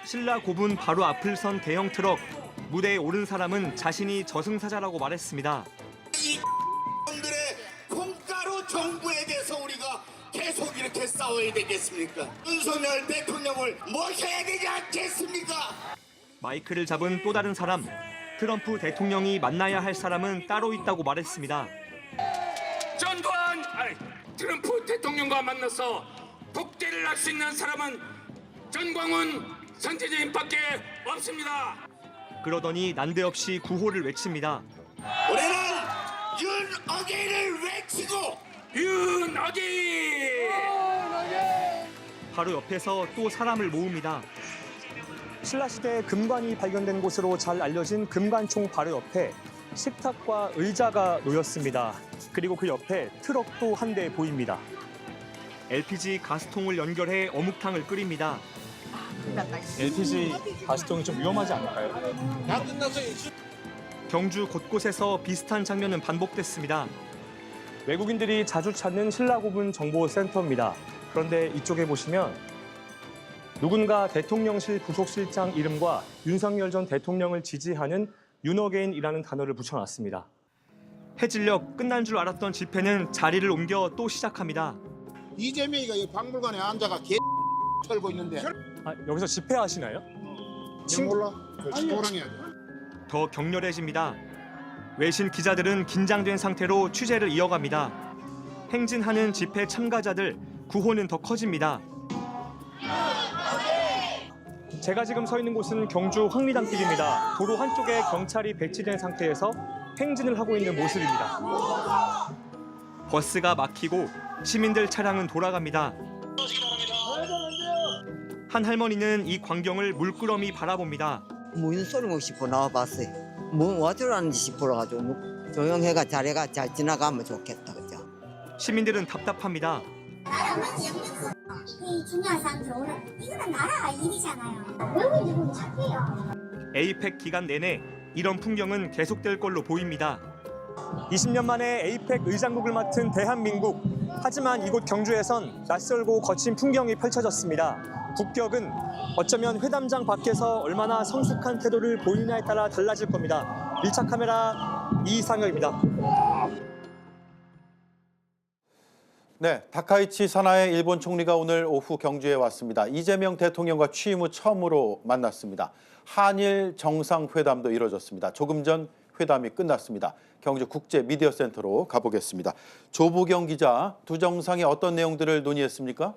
신라 고분 바로 앞을 선 대형 트럭. 무대에 오른 사람은 자신이 저승사자라고 말했습니다. 이 들의 콩가루 정부에 대해서 우리가 계속 이렇게 싸워야 되겠습니까? 윤석열 대통령을 모셔야 되지 않겠습니까? 마이크를 잡은 또 다른 사람. 트럼프 대통령이 만나야 할 사람은 따로 있다고 말했습니다. 전두환 트럼프 대통령과 만나서 독대를 할 수 있는 사람은 전광훈 선지자님밖에 없습니다. 그러더니 난데없이 구호를 외칩니다. 우리는 윤어게인을 외치고 윤어게인! 바로 옆에서 또 사람을 모읍니다. 신라시대 금관이 발견된 곳으로 잘 알려진 금관총 바로 옆에 식탁과 의자가 놓였습니다. 그리고 그 옆에 트럭도 한 대 보입니다. LPG 가스통을 연결해 어묵탕을 끓입니다. LPG 가스통이 좀 위험하지 않을까요? 경주 곳곳에서 비슷한 장면은 반복됐습니다. 외국인들이 자주 찾는 신라고분 정보센터입니다. 그런데 이쪽에 보시면 누군가 대통령실 부속실장 이름과 윤석열 전 대통령을 지지하는 윤어게인이라는 단어를 붙여놨습니다. 해질녘 끝난 줄 알았던 집회는 자리를 옮겨 또 시작합니다. 이재명이가 이 박물관에 앉아가 개 털고 있는데 여기서 집회하시나요? 몰라. 호랑이야. 더 격렬해집니다. 외신 기자들은 긴장된 상태로 취재를 이어갑니다. 행진하는 집회 참가자들, 구호는 더 커집니다. 제가 지금 서 있는 곳은 경주 황리단길입니다. 도로 한쪽에 경찰이 배치된 상태에서 행진을 하고 있는 모습입니다. 버스가 막히고 시민들 차량은 돌아갑니다. 한 할머니는 이 광경을 물끄러미 바라봅니다. 무슨 소리 싶어 나와봤어요. 뭐 어쩌라는 짓이 보러가지고 조용해가 자리가 잘 지나가면 좋겠다, 그죠? 시민들은 답답합니다. 이 중요한 사람들 오늘 이거는 나라 일이잖아요. 외국인들은 착해요. 에이펙 기간 내내 이런 풍경은 계속될 걸로 보입니다. 20년 만에 에이펙 의장국을 맡은 대한민국. 하지만 이곳 경주에선 낯설고 거친 풍경이 펼쳐졌습니다. 국격은 어쩌면 회담장 밖에서 얼마나 성숙한 태도를 보이냐에 따라 달라질 겁니다. 밀착 카메라 이상혁입니다. 네, 다카이치 사나의 일본 총리가 오늘 오후 경주에 왔습니다. 이재명 대통령과 취임 후 처음으로 만났습니다. 한일 정상회담도 이뤄졌습니다. 조금 전 회담이 끝났습니다. 경주 국제미디어센터로 가보겠습니다. 조보경 기자, 두 정상이 어떤 내용들을 논의했습니까?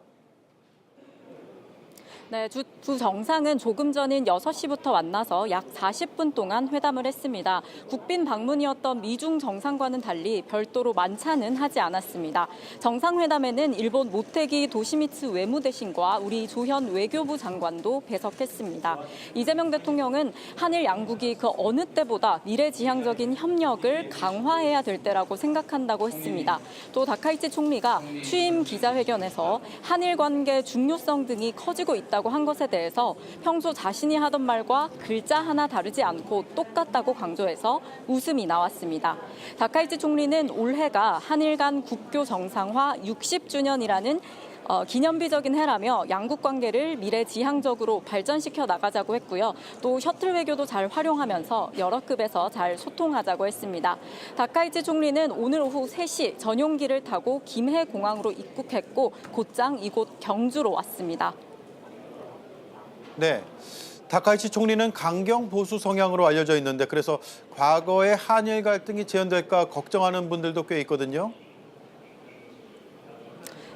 네, 두 정상은 조금 전인 6시부터 만나서 약 40분 동안 회담을 했습니다. 국빈 방문이었던 미중 정상과는 달리 별도로 만찬은 하지 않았습니다. 정상회담에는 일본 모테기 도시미츠 외무대신과 우리 조현 외교부 장관도 배석했습니다. 이재명 대통령은 한일 양국이 그 어느 때보다 미래지향적인 협력을 강화해야 될 때라고 생각한다고 했습니다. 또 다카이치 총리가 취임 기자회견에서 한일 관계 중요성 등이 커지고 있다고 있다고 한 것에 대해서 평소 자신이 하던 말과 글자 하나 다르지 않고 똑같다고 강조해서 웃음이 나왔습니다. 다카이치 총리는 올해가 한일 간 국교 정상화 60주년이라는 기념비적인 해라며 양국 관계를 미래지향적으로 발전시켜 나가자고 했고요. 또 셔틀 외교도 잘 활용하면서 여러 급에서 잘 소통하자고 했습니다. 다카이치 총리는 오늘 오후 3시 전용기를 타고 김해 공항으로 입국했고 곧장 이곳 경주로 왔습니다. 네. 다카이치 총리는 강경 보수 성향으로 알려져 있는데 그래서 과거에 한일 갈등이 재현될까 걱정하는 분들도 꽤 있거든요.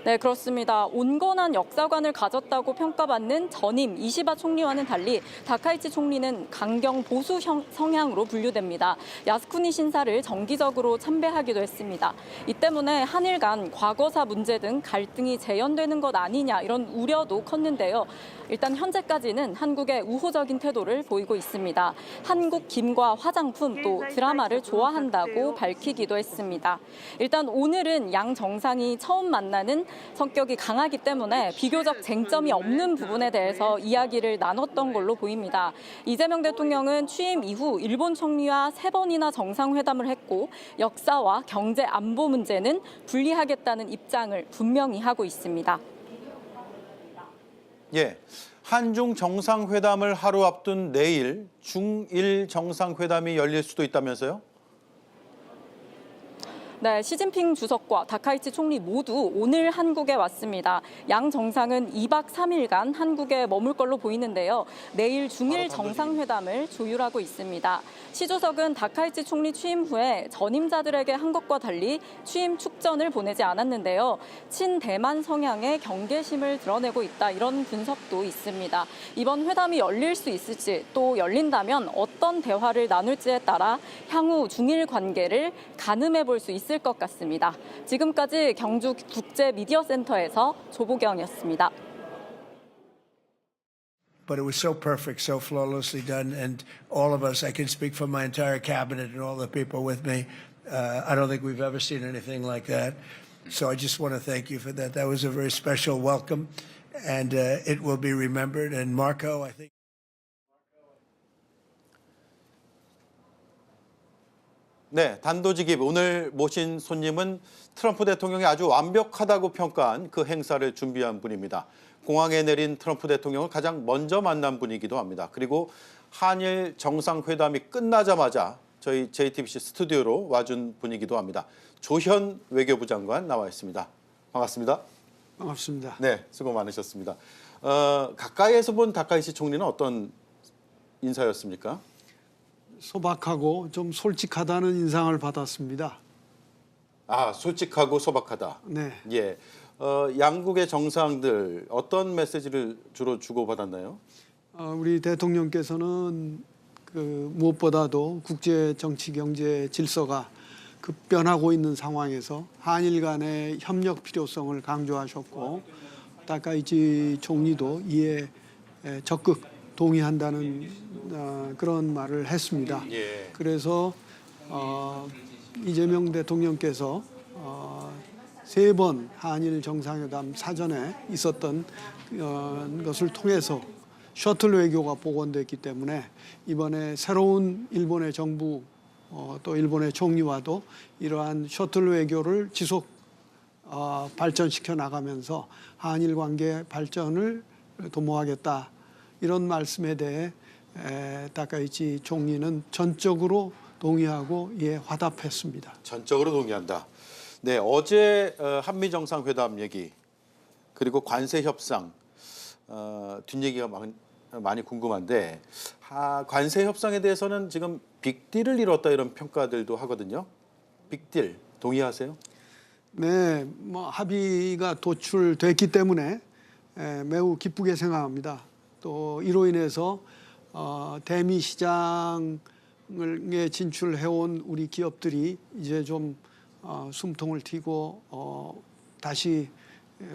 네, 그렇습니다. 온건한 역사관을 가졌다고 평가받는 전임 이시바 총리와는 달리 다카이치 총리는 강경 보수 성향으로 분류됩니다. 야스쿠니 신사를 정기적으로 참배하기도 했습니다. 이 때문에 한일 간 과거사 문제 등 갈등이 재현되는 것 아니냐 이런 우려도 컸는데요. 일단 현재까지는 한국의 우호적인 태도를 보이고 있습니다. 한국 김과 화장품 또 드라마를 좋아한다고 밝히기도 했습니다. 일단 오늘은 양 정상이 처음 만나는 성격이 강하기 때문에 비교적 쟁점이 없는 부분에 대해서 이야기를 나눴던 걸로 보입니다. 이재명 대통령은 취임 이후 일본 총리와 3번이나 정상회담을 했고 역사와 경제 안보 문제는 분리하겠다는 입장을 분명히 하고 있습니다. 예, 한중 정상회담을 하루 앞둔 내일 중일 정상회담이 열릴 수도 있다면서요? 네, 시진핑 주석과 다카이치 총리 모두 오늘 한국에 왔습니다. 양 정상은 2박 3일간 한국에 머물 걸로 보이는데요. 내일 중일 정상회담을 조율하고 있습니다. 시 주석은 다카이치 총리 취임 후에 전임자들에게 한 것과 달리 취임 축전을 보내지 않았는데요. 친대만 성향의 경계심을 드러내고 있다 이런 분석도 있습니다. 이번 회담이 열릴 수 있을지 또 열린다면 어떤 대화를 나눌지에 따라 향후 중일 관계를 가늠해 볼 수 있을 것 같습니다. 지금까지 경주 국제미디어센터에서 조보경이었습니다. But it was so perfect, so flawlessly done, and all of us, I can speak for my entire cabinet and all the people with me, I don't think we've ever seen anything like that. So I just want to thank you for that. That was a very special welcome, and it will be remembered. And Marco, I think. 네, 단도직입 오늘 모신 손님은 트럼프 대통령이 아주 완벽하다고 평가한 그 행사를 준비한 분입니다. 공항에 내린 트럼프 대통령을 가장 먼저 만난 분이기도 합니다. 그리고 한일 정상회담이 끝나자마자 저희 JTBC 스튜디오로 와준 분이기도 합니다. 조현 외교부 장관 나와 있습니다. 반갑습니다. 반갑습니다. 네, 수고 많으셨습니다. 가까이에서 본 다카이치 총리는 어떤 인사였습니까? 소박하고 좀 솔직하다는 인상을 받았습니다. 아, 솔직하고 소박하다. 네. 예. 양국의 정상들 어떤 메시지를 주로 주고받았나요? 우리 대통령께서는 무엇보다도 국제 정치 경제 질서가 급변하고 있는 상황에서 한일 간의 협력 필요성을 강조하셨고 다카이치 총리도 이에 적극 동의한다는 그런 말을 했습니다. 예. 그래서 이재명 대통령께서 3번 한일 정상회담 사전에 있었던 것을 통해서 셔틀 외교가 복원됐기 때문에 이번에 새로운 일본의 정부 또 일본의 총리와도 이러한 셔틀 외교를 지속 발전시켜 나가면서 한일 관계 발전을 도모하겠다. 이런 말씀에 대해 다카이치 총리는 전적으로 동의하고 화답했습니다. 전적으로 동의한다. 네, 어제 한미 정상회담 얘기 그리고 관세 협상 뒷얘기가 많이 궁금한데 관세 협상에 대해서는 지금 빅딜을 이뤘다 이런 평가들도 하거든요. 빅딜 동의하세요? 네, 합의가 도출됐기 때문에 매우 기쁘게 생각합니다. 또 이로 인해서 대미 시장에 진출해온 우리 기업들이 이제 좀 숨통을 틔고 다시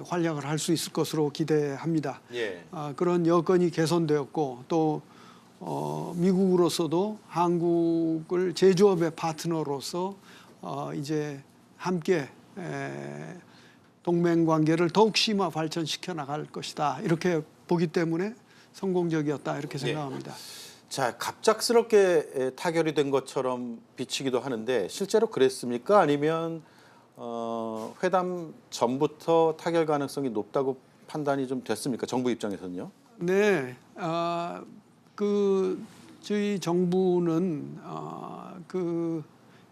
활약을 할 수 있을 것으로 기대합니다. 예. 그런 여건이 개선되었고 또 미국으로서도 한국을 제조업의 파트너로서 이제 함께 동맹 관계를 더욱 심화 발전시켜 나갈 것이다. 이렇게 보기 때문에 성공적이었다 이렇게 생각합니다. 자, 갑작스럽게 타결이 된 것처럼 비치기도 하는데 실제로 그랬습니까? 아니면 회담 전부터 타결 가능성이 높다고 판단이 좀 됐습니까? 정부 입장에서는요? 네, 저희 정부는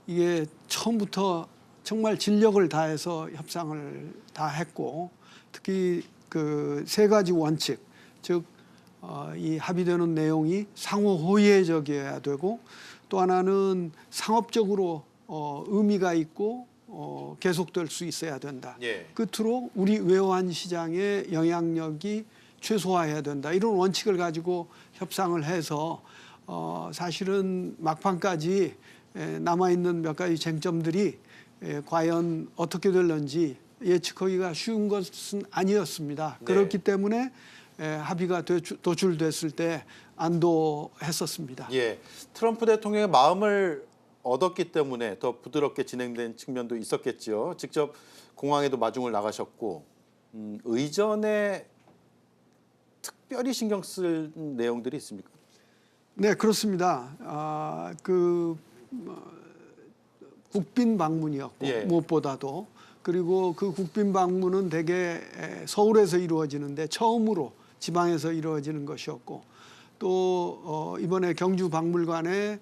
이게 처음부터 정말 진력을 다해서 협상을 다 했고, 특히 그 세 가지 원칙, 즉 이 합의되는 내용이 상호 호의적이어야 되고, 또 하나는 상업적으로 의미가 있고 계속될 수 있어야 된다. 예. 끝으로 우리 외환 시장의 영향력이 최소화해야 된다. 이런 원칙을 가지고 협상을 해서 사실은 막판까지 남아있는 몇 가지 쟁점들이 과연 어떻게 될런지 예측하기가 쉬운 것은 아니었습니다. 네. 그렇기 때문에 합의가 도출됐을 때 안도했었습니다. 예, 트럼프 대통령의 마음을 얻었기 때문에 더 부드럽게 진행된 측면도 있었겠죠. 직접 공항에도 마중을 나가셨고 의전에 특별히 신경 쓸 내용들이 있습니까? 네, 그렇습니다. 국빈 방문이었고 예. 무엇보다도, 그리고 그 국빈 방문은 대개 서울에서 이루어지는데 처음으로 지방에서 이루어지는 것이었고, 또 이번에 경주 박물관에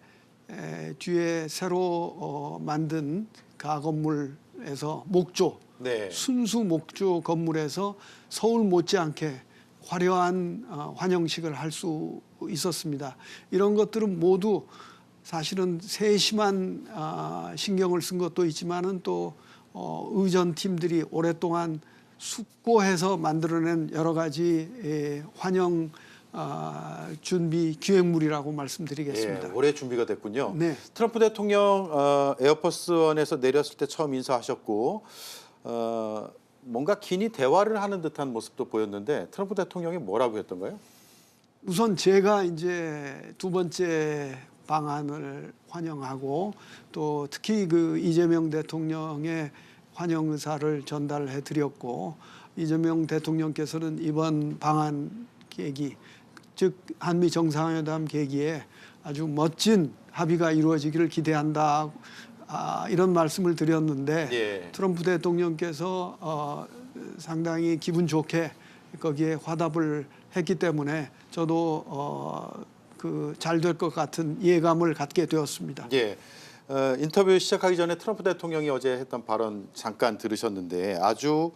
뒤에 새로 만든 가건물에서 목조, 네. 순수 목조 건물에서 서울 못지않게 화려한 환영식을 할 수 있었습니다. 이런 것들은 모두 사실은 세심한 신경을 쓴 것도 있지만은 또 의전 팀들이 오랫동안 숙고해서 만들어낸 여러 가지 환영 준비 기획물이라고 말씀드리겠습니다. 예, 올해 준비가 됐군요. 네. 트럼프 대통령 에어포스원에서 내렸을 때 처음 인사하셨고 뭔가 긴히 대화를 하는 듯한 모습도 보였는데 트럼프 대통령이 뭐라고 했던가요? 우선 제가 이제 두 번째 방안을 환영하고, 또 특히 그 이재명 대통령의 환영 의사를 전달해 드렸고, 이재명 대통령께서는 이번 방안 계기, 즉 한미 정상회담 계기에 아주 멋진 합의가 이루어지기를 기대한다, 이런 말씀을 드렸는데 예. 트럼프 대통령께서 상당히 기분 좋게 거기에 화답을 했기 때문에 저도 잘 될 것 같은 예감을 갖게 되었습니다. 예. 인터뷰 시작하기 전에 트럼프 대통령이 어제 했던 발언 잠깐 들으셨는데 아주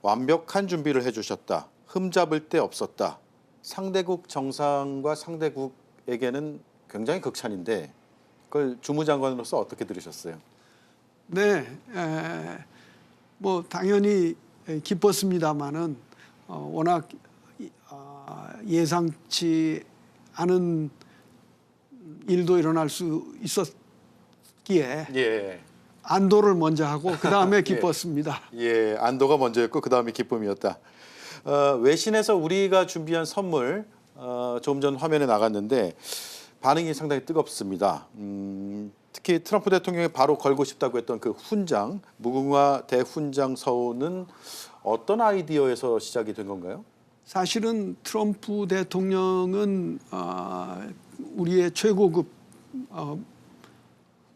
완벽한 준비를 해주셨다. 흠잡을 데 없었다. 상대국 정상과 상대국에게는 굉장히 극찬인데 그걸 주무장관으로서 어떻게 들으셨어요? 네, 뭐 당연히 기뻤습니다마는 워낙 예상치 않은 일도 일어날 수 있었기에 예. 안도를 먼저 하고 그 다음에 기뻤습니다. 예, 안도가 먼저였고 그 다음에 기쁨이었다. 외신에서 우리가 준비한 선물 조금 전 화면에 나갔는데 반응이 상당히 뜨겁습니다. 특히 트럼프 대통령이 바로 걸고 싶다고 했던 그 훈장, 무궁화 대훈장 서훈은 어떤 아이디어에서 시작이 된 건가요? 사실은 트럼프 대통령은 우리의 최고급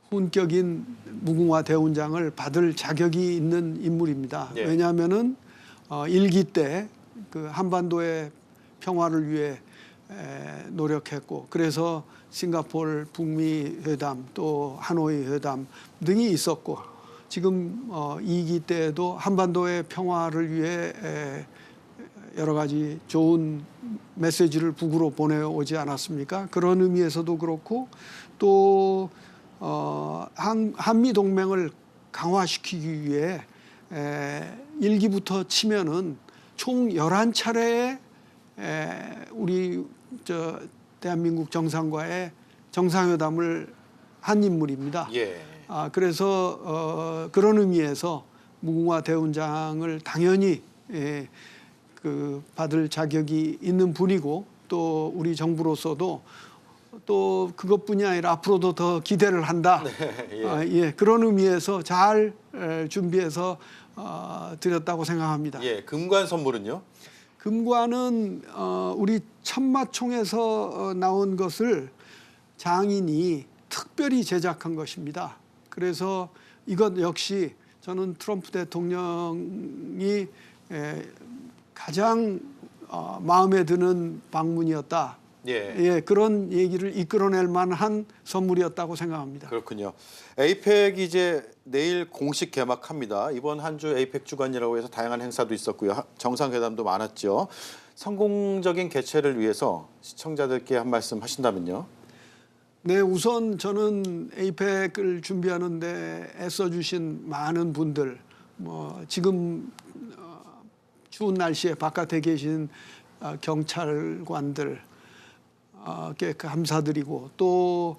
훈격인 무궁화 대훈장을 받을 자격이 있는 인물입니다. 예. 왜냐하면은 일기 때 그 한반도의 평화를 위해 노력했고, 그래서 싱가포르 북미 회담 또 하노이 회담 등이 있었고, 지금 2기 때에도 한반도의 평화를 위해 여러 가지 좋은 메시지를 북으로 보내오지 않았습니까? 그런 의미에서도 그렇고, 또 한미 동맹을 강화시키기 위해 1기부터 치면은 총 11차례의 우리 대한민국 정상과의 정상회담을 한 인물입니다. 예. 그래서 그런 의미에서 무궁화 대훈장을 당연히 받을 자격이 있는 분이고, 또 우리 정부로서도 또 그것뿐이 아니라 앞으로도 더 기대를 한다. 네, 그런 의미에서 잘 준비해서 드렸다고 생각합니다. 예, 금관 선물은요? 금관은 우리 천마총에서 나온 것을 장인이 특별히 제작한 것입니다. 그래서 이것 역시 저는 트럼프 대통령이 가장 마음에 드는 방문이었다. 예, 그런 얘기를 이끌어낼 만한 선물이었다고 생각합니다. 그렇군요. 에이펙이 이제 내일 공식 개막합니다. 이번 한 주 에이펙 주간이라고 해서 다양한 행사도 있었고요. 정상회담도 많았죠. 성공적인 개최를 위해서 시청자들께 한 말씀 하신다면요. 네, 우선 저는 에이펙을 준비하는데 애써주신 많은 분들, 지금 추운 날씨에 바깥에 계신 경찰관들, 께 감사드리고 또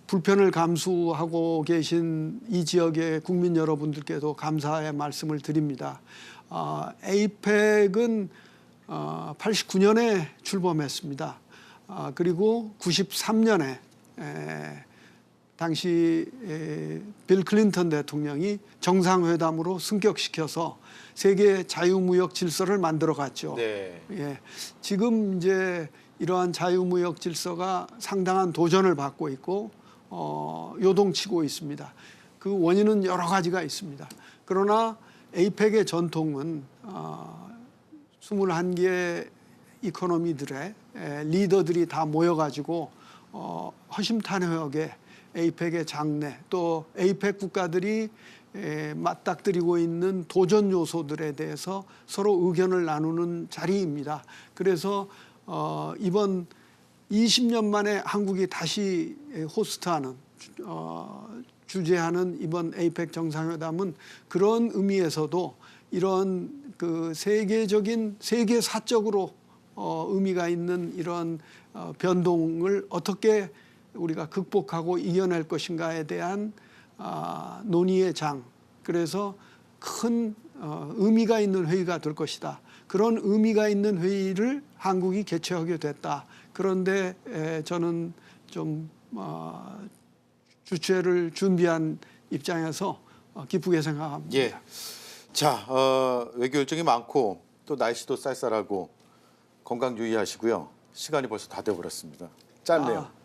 불편을 감수하고 계신 이 지역의 국민 여러분들께도 감사의 말씀을 드립니다. 에이펙은 89년에 출범했습니다. 그리고 93년에 당시 빌 클린턴 대통령이 정상회담으로 승격시켜서 세계 자유무역 질서를 만들어 갔죠. 네. 예, 지금 이제 이러한 자유무역 질서가 상당한 도전을 받고 있고 요동치고 있습니다. 그 원인은 여러 가지가 있습니다. 그러나 에이펙의 전통은 21개 이코노미들의 리더들이 다 모여가지고 허심탄회하게 에이펙의 장래 또 에이펙 국가들이 맞닥뜨리고 있는 도전 요소들에 대해서 서로 의견을 나누는 자리입니다. 그래서 이번 20년 만에 한국이 다시 호스트하는 주재하는 이번 에이펙 정상회담은 그런 의미에서도 이런 그 세계사적으로 의미가 있는 이런 변동을 어떻게 우리가 극복하고 이겨낼 것인가에 대한 논의의 장. 그래서 큰 의미가 있는 회의가 될 것이다. 그런 의미가 있는 회의를 한국이 개최하게 됐다. 그런데 저는 좀 주최를 준비한 입장에서 기쁘게 생각합니다. 예. 자, 외교 일정이 많고 또 날씨도 쌀쌀하고 건강 유의하시고요. 시간이 벌써 다 돼버렸습니다. 짧네요.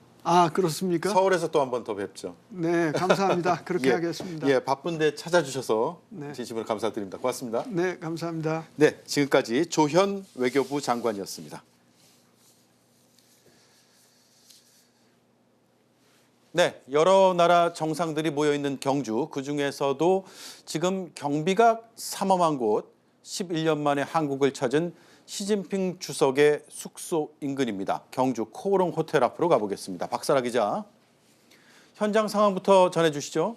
그렇습니까? 서울에서 또 한 번 더 뵙죠. 네, 감사합니다. 그렇게 예, 하겠습니다. 예, 바쁜데 찾아주셔서 네. 진심으로 감사드립니다. 고맙습니다. 네, 감사합니다. 네, 지금까지 조현 외교부 장관이었습니다. 네, 여러 나라 정상들이 모여있는 경주, 그중에서도 지금 경비가 삼엄한 곳, 11년 만에 한국을 찾은 시진핑 주석의 숙소 인근입니다. 경주 코오롱 호텔 앞으로 가보겠습니다. 박사라 기자, 현장 상황부터 전해주시죠.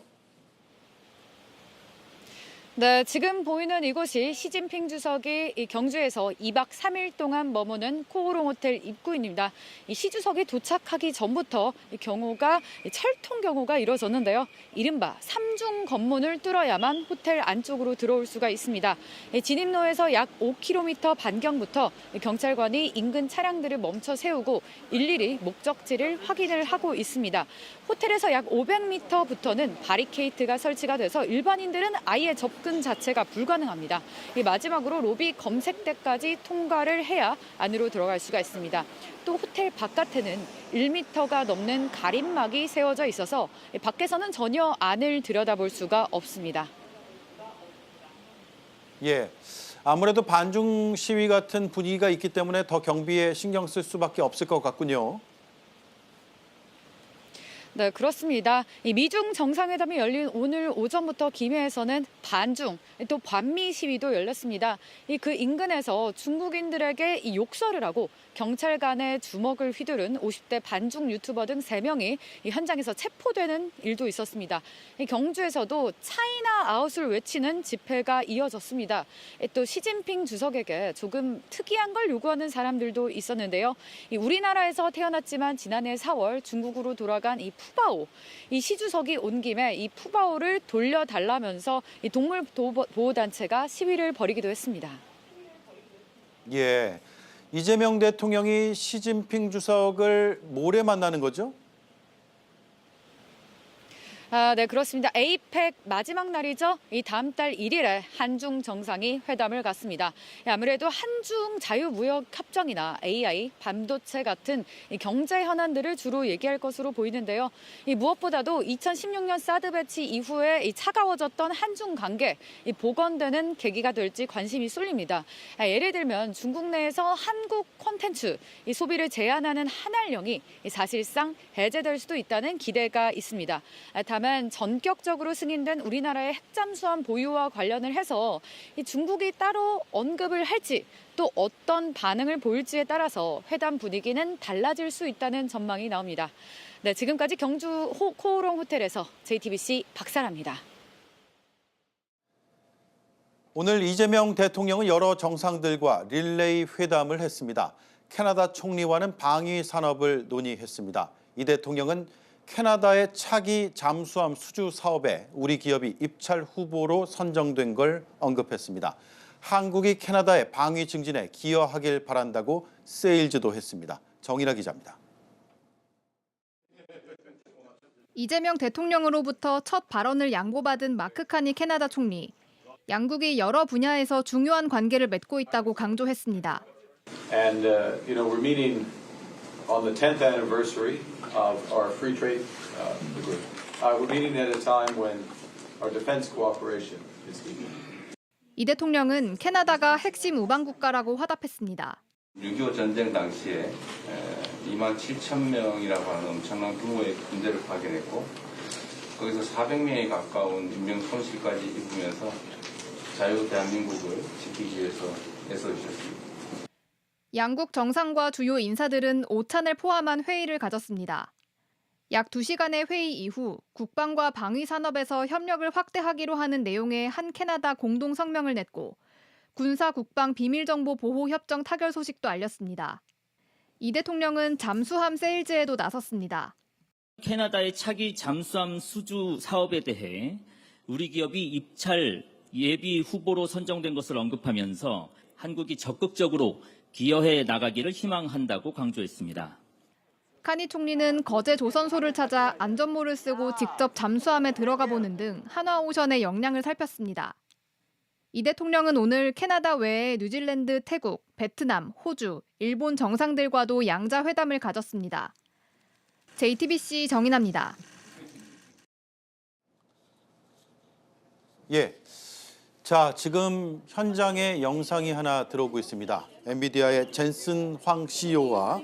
네, 지금 보이는 이곳이 시진핑 주석이 이 경주에서 2박 3일 동안 머무는 코오롱 호텔 입구입니다. 이 시 주석이 도착하기 전부터 이 철통 경호가 이루어졌는데요. 이른바 3중 검문을 뚫어야만 호텔 안쪽으로 들어올 수가 있습니다. 진입로에서 약 5km 반경부터 경찰관이 인근 차량들을 멈춰 세우고 일일이 목적지를 확인을 하고 있습니다. 호텔에서 약 500m부터는 바리케이트가 설치가 돼서 일반인들은 아예 접근 자체가 불가능합니다. 마지막으로 로비 검색대까지 통과를 해야 안으로 들어갈 수가 있습니다. 또 호텔 바깥에는 1m가 넘는 가림막이 세워져 있어서 밖에서는 전혀 안을 들여다볼 수가 없습니다. 예, 아무래도 반중 시위 같은 분위기가 있기 때문에 더 경비에 신경 쓸 수밖에 없을 것 같군요. 네, 그렇습니다. 이 미중 정상회담이 열린 오늘 오전부터 김해에서는 반중, 또 반미 시위도 열렸습니다. 그 인근에서 중국인들에게 이 욕설을 하고 경찰관의 주먹을 휘두른 50대 반중 유튜버 등 3명이 이 현장에서 체포되는 일도 있었습니다. 경주에서도 차이나 아웃을 외치는 집회가 이어졌습니다. 또 시진핑 주석에게 조금 특이한 걸 요구하는 사람들도 있었는데요. 우리나라에서 태어났지만 지난해 4월 중국으로 돌아간 이 푸바오, 이 시 주석이 온 김에 이 푸바오를 돌려달라면서 이 동물 보호단체가 시위를 벌이기도 했습니다. 예, 이재명 대통령이 시진핑 주석을 모레 만나는 거죠? 네, 그렇습니다. 에이펙 마지막 날이죠. 이 다음 달 1일에 한중 정상이 회담을 갖습니다. 아무래도 한중 자유무역협정이나 AI, 반도체 같은 이 경제 현안들을 주로 얘기할 것으로 보이는데요. 이 무엇보다도 2016년 사드 배치 이후에 이 차가워졌던 한중 관계 이 복원되는 계기가 될지 관심이 쏠립니다. 예를 들면 중국 내에서 한국 콘텐츠 이 소비를 제한하는 한알령이 사실상 해제될 수도 있다는 기대가 있습니다. 다만 전격적으로 승인된 우리나라의 핵잠수함 보유와 관련을 해서 이 중국이 따로 언급을 할지 또 어떤 반응을 보일지에 따라서 회담 분위기는 달라질 수 있다는 전망이 나옵니다. 네, 지금까지 경주 코오롱 호텔에서 JTBC 박사라입니다. 오늘 이재명 대통령은 여러 정상들과 릴레이 회담을 했습니다. 캐나다 총리와는 방위 산업을 논의했습니다. 이 대통령은 캐나다의 차기 잠수함 수주 사업에 우리 기업이 입찰 후보로 선정된 걸 언급했습니다. 한국이 캐나다의 방위 증진에 기여하길 바란다고 세일즈도 했습니다. 정인아 기자입니다. 이재명 대통령으로부터 첫 발언을 양보받은 마크 카니 캐나다 총리. 양국이 여러 분야에서 중요한 관계를 맺고 있다고 강조했습니다. And we're meeting on the 10th anniversary of our free trade agreement. We're meeting at a time when our defense cooperation is deepening. 이 대통령은 캐나다가 핵심 우방 국가라고 화답했습니다. 6.25 전쟁 당시에 2만 7천 명이라고 하는 엄청난 규모의 군대를 파견했고 거기서 400명에 가까운 인명 손실까지 입으면서 자유 대한민국을 지키기 위해서 애써주셨습니다. 양국 정상과 주요 인사들은 오찬을 포함한 회의를 가졌습니다. 약 2시간의 회의 이후 국방과 방위 산업에서 협력을 확대하기로 하는 내용의 한 캐나다 공동 성명을 냈고 군사 국방 비밀정보 보호 협정 타결 소식도 알렸습니다. 이 대통령은 잠수함 세일즈에도 나섰습니다. 캐나다의 차기 잠수함 수주 사업에 대해 우리 기업이 입찰 예비 후보로 선정된 것을 언급하면서 한국이 적극적으로 기여해 나가기를 희망한다고 강조했습니다. 카니 총리는 거제 조선소를 찾아 안전모를 쓰고 직접 잠수함에 들어가 보는 등 한화오션의 역량을 살폈습니다. 이 대통령은 오늘 캐나다 외에 뉴질랜드, 태국, 베트남, 호주, 일본 정상들과도 양자 회담을 가졌습니다. JTBC 정인아입니다. 예. 자, 지금 현장에 영상이 하나 들어오고 있습니다. 엔비디아의 젠슨 황 CEO와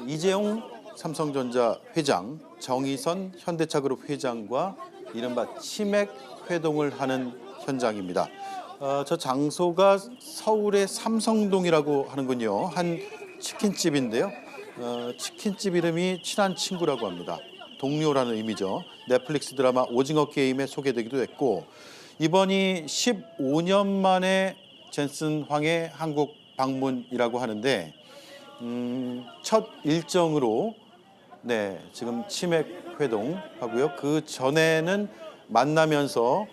이재용 삼성전자 회장, 정의선 현대차그룹 회장과 이른바 치맥 회동을 하는 현장입니다. 저 장소가 서울의 삼성동이라고 하는군요. 한 치킨집인데요. 치킨집 이름이 친한 친구라고 합니다. 동료라는 의미죠. 넷플릭스 드라마 오징어 게임에 소개되기도 했고 이번이 15년 만에 젠슨 황의 한국 방문이라고 하는데 첫 일정으로 네, 지금 치맥 회동하고요. 그 전에는 만나면서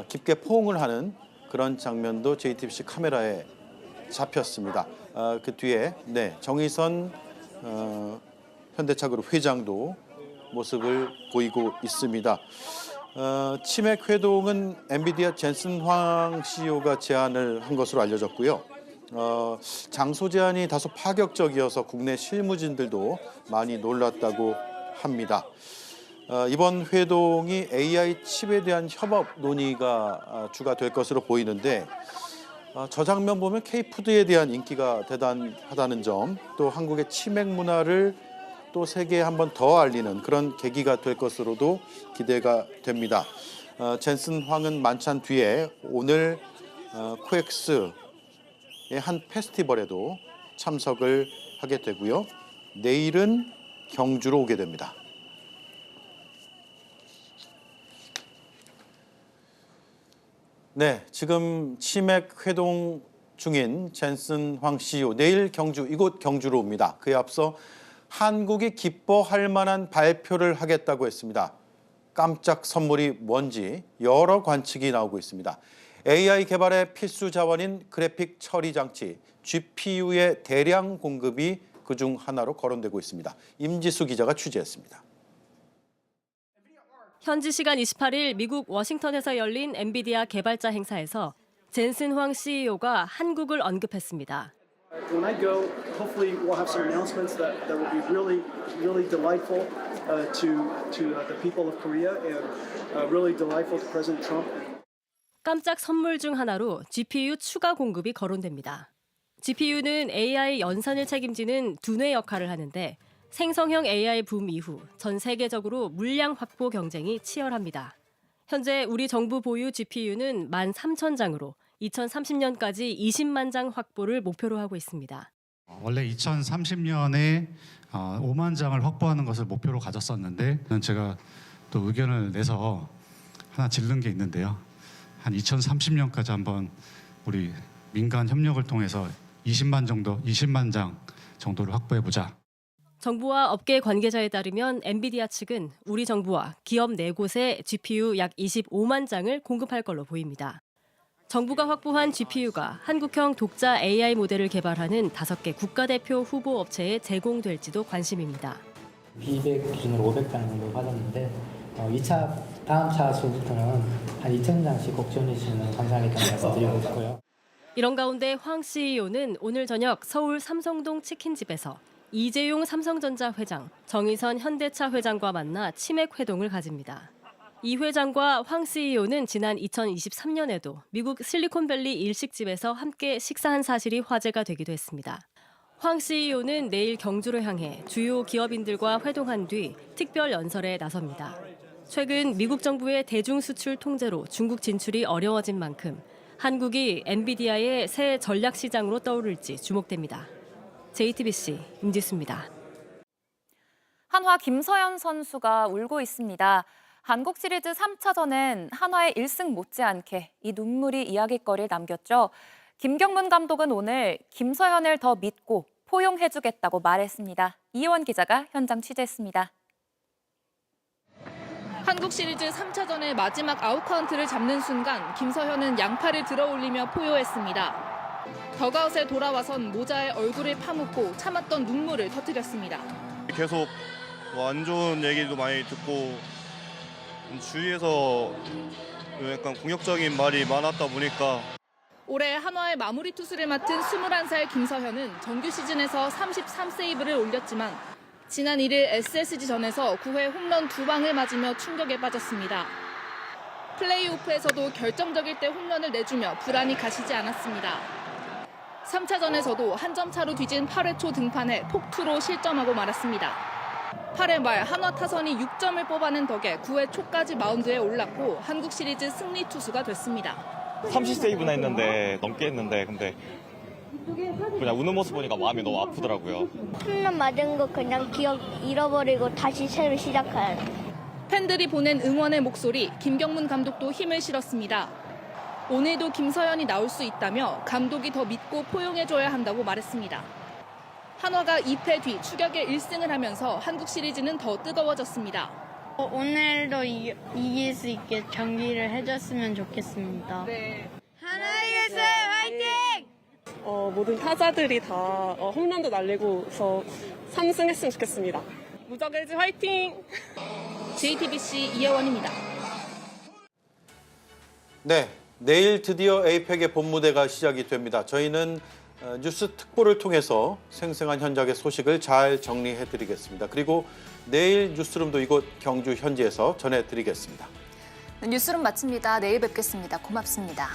깊게 포옹을 하는 그런 장면도 JTBC 카메라에 잡혔습니다. 그 뒤에 네, 정의선 현대차그룹 회장도 모습을 보이고 있습니다. 치맥 회동은 엔비디아 젠슨 황 CEO가 제안을 한 것으로 알려졌고요. 장소 제안이 다소 파격적이어서 국내 실무진들도 많이 놀랐다고 합니다. 이번 회동이 AI 칩에 대한 협업 논의가 주가 될 것으로 보이는데 저 장면 보면 K푸드에 대한 인기가 대단하다는 점, 또 한국의 치맥 문화를 또 세계에 한 번 더 알리는 그런 계기가 될 것으로도 기대가 됩니다. 젠슨 황은 만찬 뒤에 오늘 코엑스의 한 페스티벌에도 참석을 하게 되고요. 내일은 경주로 오게 됩니다. 네, 지금 치맥 회동 중인 젠슨 황 CEO, 내일 경주, 이곳 경주로 옵니다. 그에 앞서 한국이 기뻐할 만한 발표를 하겠다고 했습니다. 깜짝 선물이 뭔지 여러 관측이 나오고 있습니다. AI 개발의 필수 자원인 그래픽 처리 장치, GPU의 대량 공급이 그중 하나로 거론되고 있습니다. 임지수 기자가 취재했습니다. 현지 시간 28일 미국 워싱턴에서 열린 엔비디아 개발자 행사에서 젠슨 황 CEO가 한국을 언급했습니다. When I go, hopefully we'll have some announcements that will be really delightful to the people of Korea and really delightful to President Trump. 깜짝 선물 중 하나로 GPU 추가 공급이 거론됩니다. GPU는 AI 연산을 책임지는 두뇌 역할을 하는데 생성형 AI 붐 이후 전 세계적으로 물량 확보 경쟁이 치열합니다. 현재 우리 정부 보유 GPU는 13,000장으로 2030년까지 20만 장 확보를 목표로 하고 있습니다. 원래 2030년에 5만 장을 확보하는 것을 목표로 가졌었는데 제가 또 의견을 내서 하나 질른 게 있는데요. 한 2030년까지 한번 우리 민간 협력을 통해서 20만 장 정도를 확보해 보자. 정부와 업계 관계자에 따르면 엔비디아 측은 우리 정부와 기업 4곳에 GPU 약 25만 장을 공급할 걸로 보입니다. 정부가 확보한 GPU가 한국형 독자 AI 모델을 개발하는 5개 국가대표 후보 업체에 제공될지도 관심입니다. B200 기준으로 500장 정도 받았는데 다음 차 수부터는 한 2,000장씩 꼭 지원해 주시면 감사하겠다는 말씀드리고 싶고요. 이런 가운데 황 CEO는 오늘 저녁 서울 삼성동 치킨집에서 이재용 삼성전자 회장, 정의선 현대차 회장과 만나 치맥 회동을 가집니다. 이 회장과 황 CEO는 지난 2023년에도 미국 실리콘밸리 일식집에서 함께 식사한 사실이 화제가 되기도 했습니다. 황 CEO는 내일 경주를 향해 주요 기업인들과 회동한 뒤 특별 연설에 나섭니다. 최근 미국 정부의 대중 수출 통제로 중국 진출이 어려워진 만큼 한국이 엔비디아의 새 전략 시장으로 떠오를지 주목됩니다. JTBC 임지수입니다. 한화 김서현 선수가 울고 있습니다. 한국 시리즈 3차전엔 한화의 1승 못지않게 이 눈물이 이야깃거리를 남겼죠. 김경문 감독은 오늘 김서현을 더 믿고 포용해주겠다고 말했습니다. 이혜원 기자가 현장 취재했습니다. 한국 시리즈 3차전의 마지막 아웃카운트를 잡는 순간 김서현은 양팔을 들어올리며 포효했습니다. 덕아웃에 돌아와선 모자에 얼굴을 파묻고 참았던 눈물을 터뜨렸습니다. 계속 안 좋은 얘기도 많이 듣고 주위에서 약간 공격적인 말이 많았다 보니까 올해 한화의 마무리 투수를 맡은 21살 김서현은 정규 시즌에서 33세이브를 올렸지만 지난 1일 SSG전에서 9회 홈런 2방을 맞으며 충격에 빠졌습니다. 플레이오프에서도 결정적일 때 홈런을 내주며 불안이 가시지 않았습니다. 3차전에서도 한 점 차로 뒤진 8회 초 등판에 폭투로 실점하고 말았습니다. 8회 말 한화 타선이 6점을 뽑아낸 덕에 9회 초까지 마운드에 올랐고 한국 시리즈 승리 투수가 됐습니다. 30세이브나 했는데 넘게 했는데 근데 그냥 우는 모습 보니까 마음이 너무 아프더라고요. 홈런 맞은 거 그냥 기억 잃어버리고 다시 새로 시작해요. 팬들이 보낸 응원의 목소리, 김경문 감독도 힘을 실었습니다. 오늘도 김서현이 나올 수 있다며 감독이 더 믿고 포용해줘야 한다고 말했습니다. 한화가 2패 뒤 추격의 1승을 하면서 한국 시리즈는 더 뜨거워졌습니다. 오늘도 이길 수 있게 경기를 해줬으면 좋겠습니다. 네. 하나이글스 화이팅! 모든 타자들이 다 홈런도 날리고서 3승 했으면 좋겠습니다. 무적일즈 화이팅! JTBC 이혜원입니다. 네, 내일 드디어 에이펙의 본무대가 시작이 됩니다. 저희는 뉴스 특보를 통해서 생생한 현장의 소식을 잘 정리해드리겠습니다. 그리고 내일 뉴스룸도 이곳 경주 현지에서 전해드리겠습니다. 뉴스룸 마칩니다. 내일 뵙겠습니다. 고맙습니다.